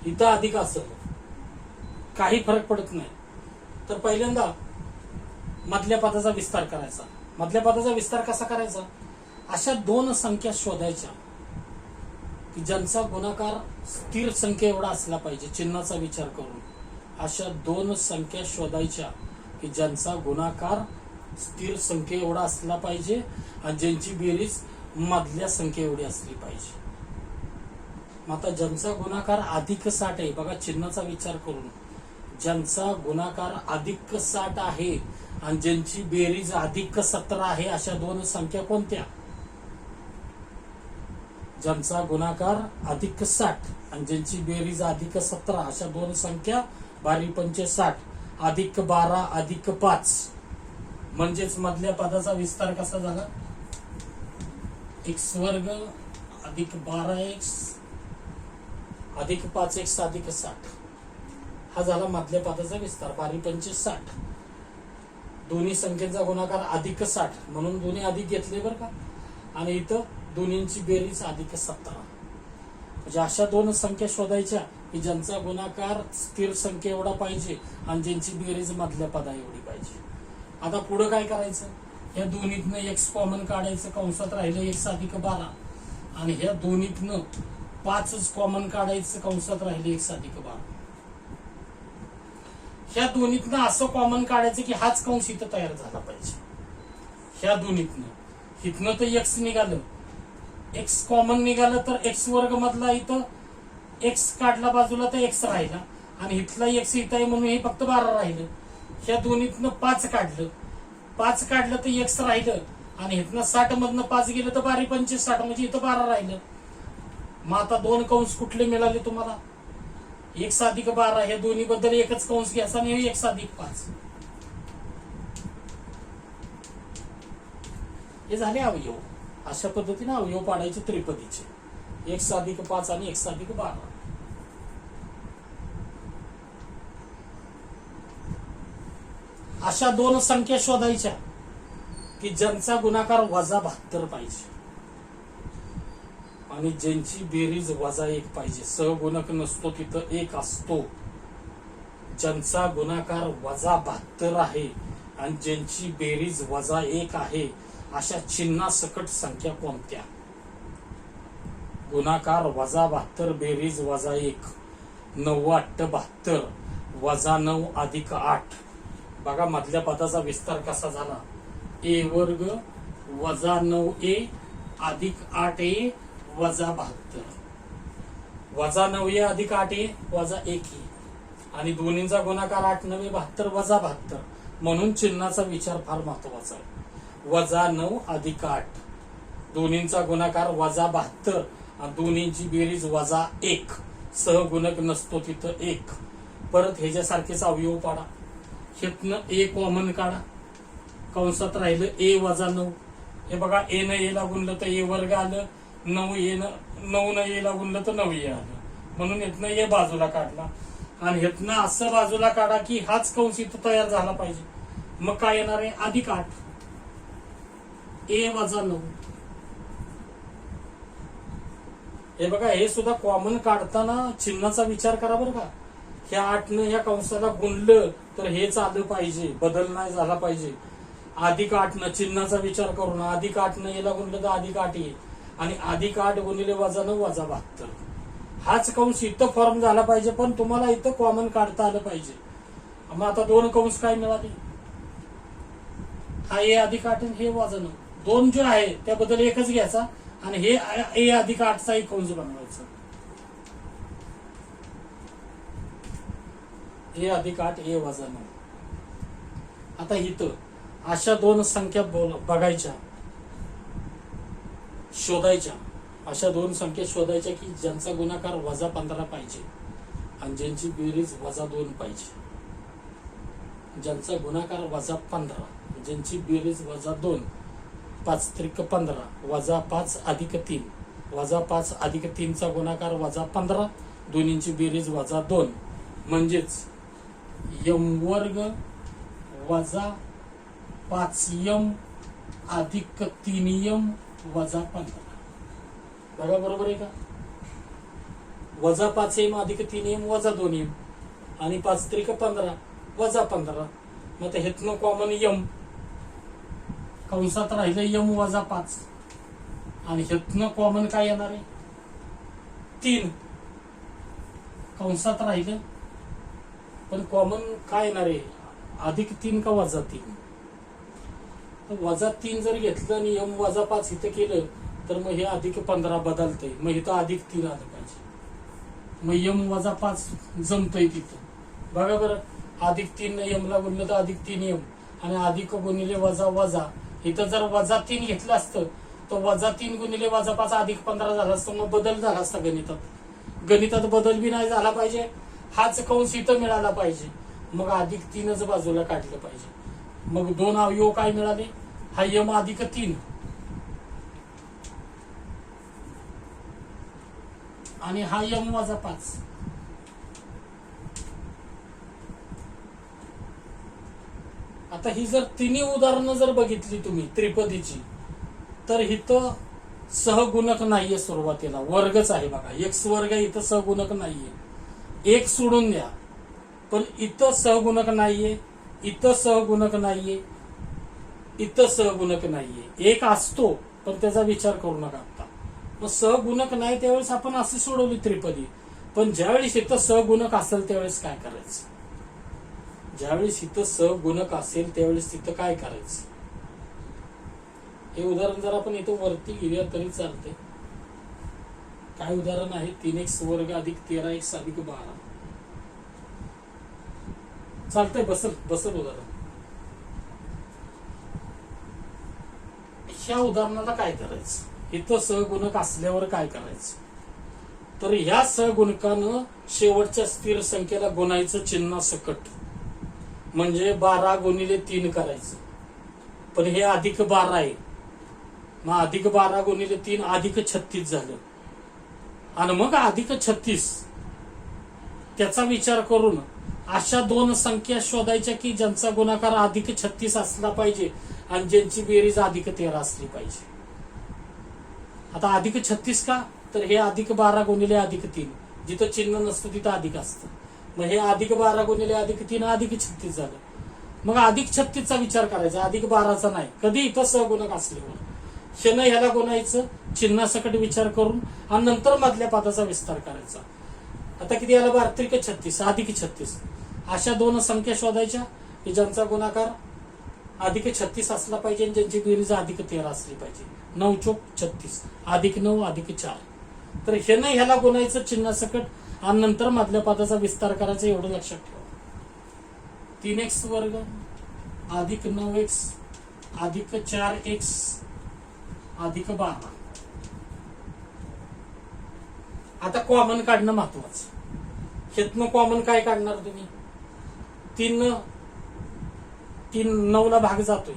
इथं अधिक असेल, काही फरक पडत नाही. तर पहिल्यांदा मधल्या पदाचा विस्तार करायचा. मधल्या पदाचा विस्तार कसा करायचा? अशा 2 संख्या शोधायच्या की ज्यांचा गुणाकार स्थिर संख्या एवढा असला पाहिजे, चिन्हाचा विचार करून. अशा 2 संख्या शोधायच्या की ज्यांचा गुणाकार स्थिर संख्या एवढा असला पाहिजे आणि ज्यांची बेरीज मधल्या संख्या एवढी असली पाहिजे. मग आता ज्यांचा गुणाकार अधिक 60 आहे, बघा चिन्हाचा विचार करून, ज्यांचा गुणाकार अधिक 60 आहे आणि ज्यांची बेरीज अधिक 17 आहे, अशा 2 संख्या कोणत्या? ज्यांचा गुणाकार अधिक 60 आणि ज्यांची बेरीज अधिक 17, अशा 2 संख्या 12 पंचे 60, अधिक 12 अधिक 5, म्हणजेच मधल्या पदाचा विस्तार कसा झाला? x वर्ग अधिक 12x अधिक 5x अधिक 60, हा झाला मधल्या पदाचा विस्तार. 12 पंचे 60. दोन्ही संख्येचा गुणाकार अधिक 60 म्हणून दोन्ही अधिक घेतले बरं का, आणि इथं दोन्हींची बेरीज अधिक 17. म्हणजे अशा 2 संख्या शोधायच्या की ज्यांचा गुणाकार स्थिर संख्या एवढा पाहिजे आणि ज्यांची बेरीज मधल्या पदा एवढी पाहिजे. आता पुढे काय करायचं? ह्या दोन्हीतनं x कॉमन काढायचं, कंसात राहिलं x अधिक 12, आणि ह्या दोन्हीतनं 5 कॉमन काढायचं, कंसात राहिले x अधिक 12. ह्या दोन्हीतनं असं कॉमन काढायचं की हाच कंस इथं तयार झाला पाहिजे. ह्या दोन्हीतनं इथनं तर x निघालं, x कॉमन निघालं, तर x वर्ग मधला इथं x काढला बाजूला तर x राहिला, आणि इथला x इथं आहे म्हणून हे फक्त 12 राहिलं. ह्या दोन्हीतनं 5 काढलं, 5 काढलं तर x राहिलं, आणि इथनं 60 मधनं 5 गेलं तर 12 पंचे 60, म्हणजे इथं 12 राहिलं. मग आता 2 कंस कुठले मिळाले तुम्हाला? x अधिक 12, ह्या दोन्ही बद्दल एकच कंस घ्यायचा आणि x अधिक 5. हे झाले अवयव. अशा पद्धतीने अवयव पाडायचे त्रिपदीचे, x अधिक 5 आणि x अधिक 12. अशा 2 संख्या शोधायच्या की ज्यांचा गुणाकार वजा 72 पाहिजे आणि ज्यांची बेरीज वजा 1 पाहिजे. सहगुणक नसतो तिथं 1 असतो. ज्यांचा गुणाकार वजा 72 आहे आणि ज्यांची बेरीज वजा 1 आहे, अशा चिन्हासकट संख्या कोणत्या? गुणाकार वजा 72, बेरीज वजा 1, 9 8 72, वजा 9 अधिक 8. बघा मधल्या पदाचा विस्तार कसा झाला? a वर्ग वजा 9a अधिक 8a वजा 72, वजा 9a अधिक 8a वजा 1a, आणि दोन्हींचा गुणाकार 8 9 72 वजा 72, म्हणून चिन्हाचा विचार फार महत्वाचा आहे. वजा 9 अधिक 8, दोन्हींचा गुणाकार वजा 72 आणि दोन्हींची बेरीज वजा 1, सहगुणक नसतो तिथं 1. परत ह्याच्यासारखेच अवयव पाडा. ह्यातनं a कॉमन काढा, कंसात राहिलं a वजा 9. हे बघा a न a ला गुणलं तर a वर्ग आलं, 9 न a ला गुणलं तर 9a आलं, म्हणून ह्यातनं a बाजूला काढला, आणि ह्यातनं असं बाजूला काढा की हाच कंस इथं तयार झाला पाहिजे. मग काय येणार आहे? अधिक 8 a वजा 9. हे बघा, हे सुद्धा कॉमन काढताना चिन्हाचा विचार करा बरं का. ह्या 8 न ह्या कंसाला गुणलं तर हेच आलं पाहिजे, बदल नाही झाला पाहिजे. अधिक 8 न चिन्हाचा विचार करून अधिक 8 न याला गुणलं तर अधिक 8 येईल, आणि अधिक 8 गुणिले वजा 9 वजा 72. हाच कंस इथं फॉर्म झाला पाहिजे, पण तुम्हाला इथं कॉमन काढता आलं पाहिजे. मग आता दोन कंस काय मिळाले, हा ए अधिक 8 हे वजन दोन जे आहे त्याबद्दल एकच घ्यायचा आणि हे ए अधिक 8चा एक कंस बनवायचा. ए अधिक 8 ए वजन. आता इथं अशा दोन संख्या बघायच्या, शोधायच्या. अशा दोन संख्या शोधायच्या की ज्यांचा गुणाकार -15 पाहिजे आणि ज्यांची बेरीज -2 पाहिजे. ज्यांचा गुणाकार -15, ज्यांची बेरीज -2. 5 त्रिक 15 -5 अधिक 3 -5 अधिक 3चा गुणाकार -15, दोन्हींची बेरीज -2 म्हणजेच m² -5m अधिक 3m -15. बघा बरोबर आहे का? -5m अधिक 3m -2m आणि 5 त्रिक 15 -15. मग हेतनं कॉमन m, कंसात राहिलं m -5 आणि हेतनं कॉमन काय येणार आहे 3, कंसात राहिलं पण कॉमन काय येणार आहे अधिक 3 का -3. तर -3 जर घेतलं आणि m -5 इथं केलं तर मग हे अधिक 15 बदलतंय, मग इथं अधिक 3 आलं पाहिजे. मग m -5 जमतंय तिथं. बघा बरं, अधिक 3 m ला गुणलं तर अधिक 3m आणि अधिक गुणिले वजा इथं जर -3 घेतलं असतं तर -3 गुणिले -5 अधिक 15 झालं असतं. मग बदल झाला असता गणितात बदल बी नाही झाला पाहिजे, हाच कंस इथं मिळाला पाहिजे. मग अधिक 3च बाजूला काढलं पाहिजे. मग दोन अवयव काय मिळाले, हा m अधिक 3 आणि हा m -5. आता ही जर तिन्ही उदाहरणं जर बघितली तुम्ही त्रिपदीची, तर इथं सहगुणक नाहीये. सुरुवातीला वर्गच आहे बघा, x वर्ग आहे, इथं सहगुणक नाहीये. एक सोडून द्या, पण इथं सहगुणक नाहीये, इथं सहगुणक नाहीये, इथं सहगुणक नाहीये. एक असतो पण त्याचा विचार करू नका आता. मग सहगुणक नाही त्यावेळेस आपण अशी सोडवली त्रिपदी. पण ज्यावेळेस इथं सहगुणक असेल त्यावेळेस काय करायचं, ज्यावेळेस इथं सहगुणक असेल त्यावेळेस तिथं काय करायचं. हे उदाहरण जर आपण इथं वरती घेऊया तरी चालते. काय उदाहरण आहे, 3x वर्ग अधिक 13x अधिक 12. चालतंय, बसल उदाहरण. ह्या उदाहरणाला काय करायचं, इथं सहगुणक असल्यावर काय करायचं, तर ह्या सहगुणकानं शेवटच्या स्थिर संख्येला गुणायचं चिन्ह सकट, म्हणजे 12 गुणिले 3 करायचं. पण हे अधिक 12 आहे, मग अधिक 12 गुणिले 3 अधिक 36 झालं. आणि मग अधिक 36 त्याचा विचार करून अशा दोन संख्या शोधायच्या की ज्यांचा गुणाकार अधिक 36 असला पाहिजे आणि ज्यांची बेरीज अधिक 13 असली पाहिजे. आता अधिक 36 का, तर हे अधिक 12 गुणिले अधिक 3, जिथं चिन्ह नसतं तिथं अधिक असतं. मग हे अधिक 12 गुणिले अधिक 3 अधिक 36 झालं. मग अधिक 36चा विचार करायचा, अधिक 12चा नाही. कधी इथं सहगुणक असल्यावर शेनं ह्याला गुणायचं चिन्हासकट विचार करून आणि नंतर मधल्या पदाचा विस्तार करायचा. आता किती आला, 12 त्रिक 36 अधिक 36. अशा दोन संख्या शोधायच्या की ज्यांचा गुणाकार अधिक 36 असला पाहिजे आणि ज्यांची बेरीज अधिक 13 असली पाहिजे. 9 चोक 36 अधिक 9 अधिक 4. तर हेनं ह्याला गुणायचं चिन्हासकट आणि नंतर मधल्या पदाचा विस्तार करायचा, एवढं लक्षात ठेवा. 3x वर्ग अधिक 9x अधिक 4x अधिक 12. आता कॉमन काढणं महत्वाचं. हेतनं कॉमन काय काढणार तुम्ही, 3 9 ला भाग जातोय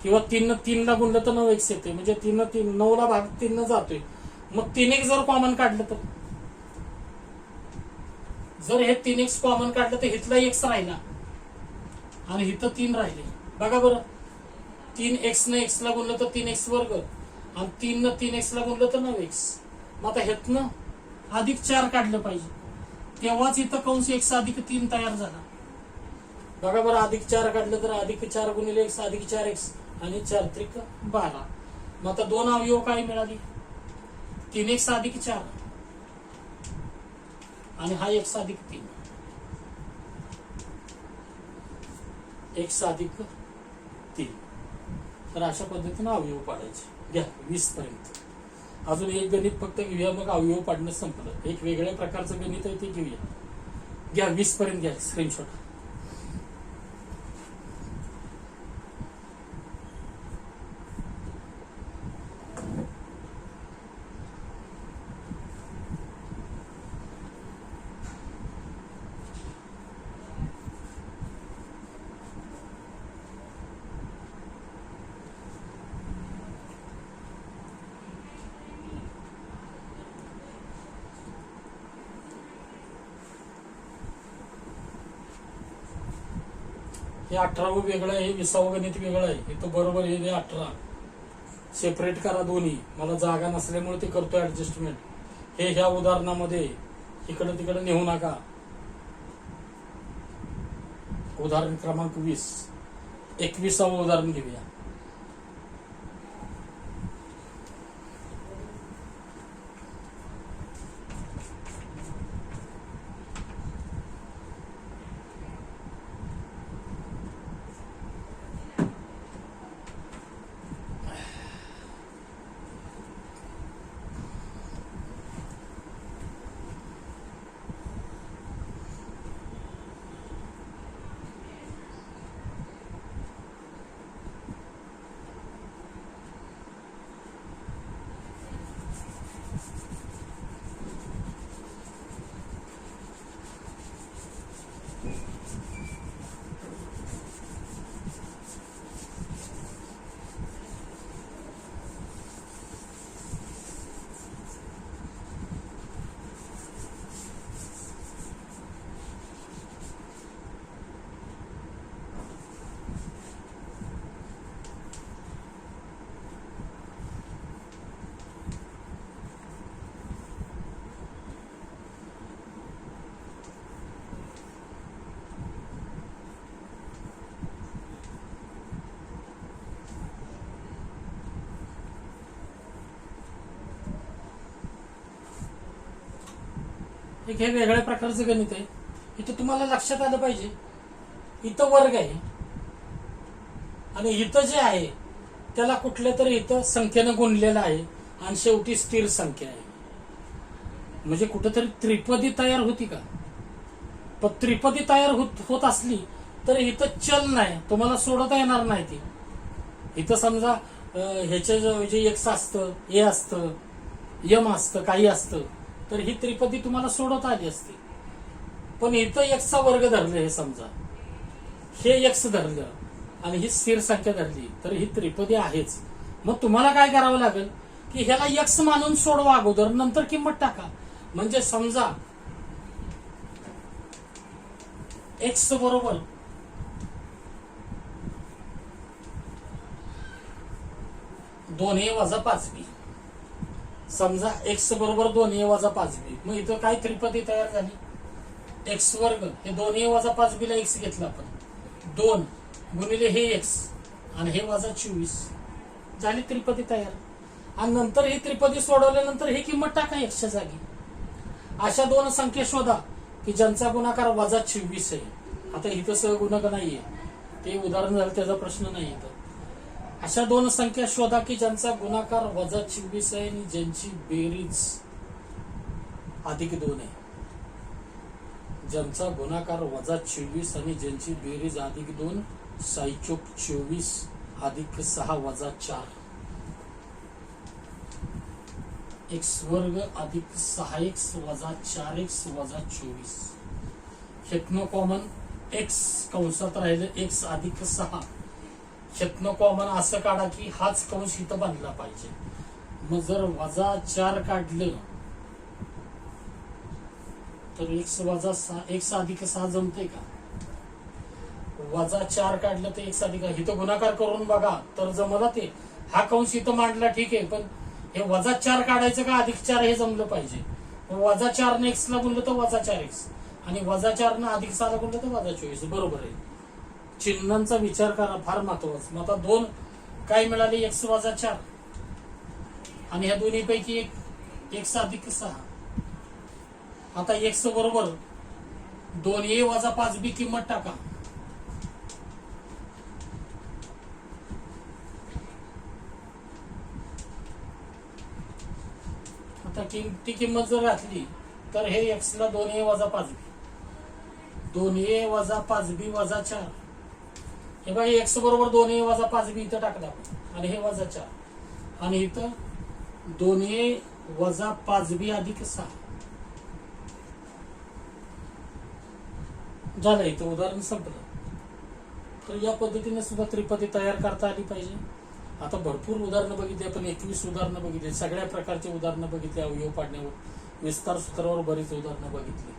किंवा 3 ला गुणलं तर 9x येते, म्हणजे 9 ला भाग 3 जातोय. मग 3x जर कॉमन काढलं तर, जर हे 3x कॉमन काढलं तर इथला x राहिला आणि इथं 3 राहिले. बघा बरं, 3x न x ला गुणलं तर 3x वर्ग आणि 3 न 3x ला गुणलं तर 9x. मग आता ह्यातनं अधिक 4 काढलं पाहिजे, तेव्हाच इथं कंस x अधिक 3 तयार झाला. बघा बरं, अधिक 4 काढलं तर अधिक 4 गुणिले x अधिक 4x आणि 4 त्रिक 12. मग आता दोन अवयव काय मिळाली, 3x अधिक 4 आणि हा x अधिक 3, x अधिक 3. तर अशा पद्धतीने अवयव पाडायचे. घ्या 20 पर्यंत. अजून एक गणित फक्त घेऊया, मग अवयव पाडणं संपलं. एक वेगळ्या प्रकारचं गणित आहे ते घेऊया. घ्या 20 पर्यंत घ्या स्क्रीनशॉट. हे 18वं वेगळं आहे, 20वं गणित वेगळं आहे. हे तो बरोबर हे 18 सेपरेट करा दोन्ही. मला जागा नसल्यामुळे ते करतो ऍडजस्टमेंट. हे ह्या उदाहरणामध्ये इकडं तिकडं नेऊ नका. उदाहरण क्रमांक 20. 21वं उदाहरण घेऊया. एक हे वेगळ्या प्रकारचं गणित आहे. इथं तुम्हाला लक्षात आलं पाहिजे, इथं वर्ग आहे आणि इथं जे आहे त्याला कुठल्या तरी इथं संख्येनं गुणलेलं आहे आणि शेवटी स्थिर संख्या आहे. म्हणजे कुठेतरी त्रिपदी तयार होती का? पण त्रिपदी तयार होत असली तर इथं चल नाही, तुम्हाला सोडता येणार नाही ती. इथं समजा ह्याच्या जे एक्स असतं, ए असतं, यम असतं, काही असतं, तर ही त्रिपदी तुम्हाला सोडवता आली असते. पण इथं एक्सचा वर्ग धरलं, हे समजा हे एक्स धरलं आणि ही स्थिर संख्या धरली, तर ही त्रिपदी आहेच. मग तुम्हाला काय करावं लागेल की ह्याला एक्स मानून सोडवा अगोदर, नंतर किंमत टाका. म्हणजे समजा एक्स बरोबर 2a वजा 5b. समजा एक्स बरोबर 2a वजा 5b. मग इथं काय त्रिपदी तयार झाली? एक्स वर्ग हे 2a वजा 5b ला एक्स घेतला आपण, 2 गुणिले हे एक्स आणि हे वजा 24 झाली त्रिपदी तयार. आणि नंतर ही त्रिपदी सोडवल्यानंतर ही किंमत टाका एक्सच्या जागी. अशा दोन संख्या शोधा की ज्यांचा गुणाकार वजा 26 आहे. आता इथं सहगुणक नाहीये, ते उदाहरण झालं, त्याचा प्रश्न नाही इथं. अशा दोन संख्या शोधा की ज्यांचा गुणाकार वजा 26 आहे आणि ज्यांची बेरीज अधिक 2 आहे. ज्यांचा गुणाकार वजा 26 आणि ज्यांची बेरीज अधिक 2, 6 24 अधिक 6 वजा 4, एक्स वर्ग अधिक 6x वजा 4x वजा 24. हेतनं कॉमन एक्स कंसात राहिलं एक्स अधिक 6. हेतनं कॉमन असं काढा की हाच कंस इथं बांधला पाहिजे. मग जर वजा 4 काढलं तर एक्स वजा 6, एक्स अधिक 6 जमतंय का? वजा 4 काढलं तर एक्स अधिक, इथं गुणाकार करून बघा तर जमला ते. हा कंस इथं मांडला ठीक आहे, पण हे वजा 4 काढायचं का अधिक 4 हे जमलं पाहिजे. वजा 4 ने एक्स ला गुणलं तर वजा 4x आणि वजा 4 ने अधिक 6 ला गुणलं तर वजा 24. बरोबर आहे. चिन्हांचा विचार करा, फार महत्वाचा. मग आता 2 काय मिळाले? एक्स वजा 4 आणि ह्या दोन्ही पैकी एक एक्स अधिक 6. आता एक्स बरोबर 2a वजा 5b किंमत टाका. आता ती किंमत जर घातली तर हे एक्स ला 2a वजा 5b, 2a वजा 5b वजा 4. हे बघा एक्स बरोबर 2a वजा 5b इथं टाकलं आपण आणि हे वजा 4 आणि इथं 2a वजा 5b अधिक 6 झालं. इथं उदाहरण संपलं. तर या पद्धतीने सुद्धा त्रिपदी तयार करता आली पाहिजे. आता भरपूर उदाहरणं बघितली आपण, 21 उदाहरणं बघितली, सगळ्या प्रकारचे उदाहरणं बघितली. अवयव पाडण्यावर, विस्तार सूत्रावर बरीच उदाहरणं बघितली.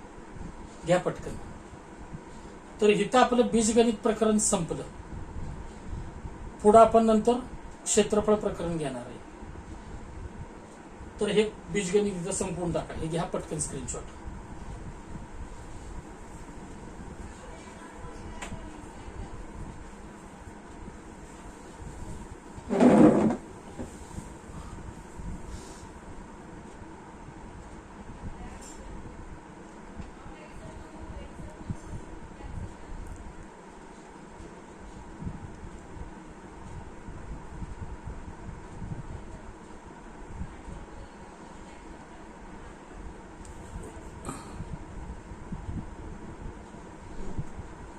घ्या पटकन. तर इथं आपलं बीजगणित प्रकरण संपलं. पुढं आपण नंतर क्षेत्रफळ प्रकरण घेणार आहे. तर हे बीजगणित इथं संपवून टाका. हे घ्या पटकन स्क्रीनशॉट.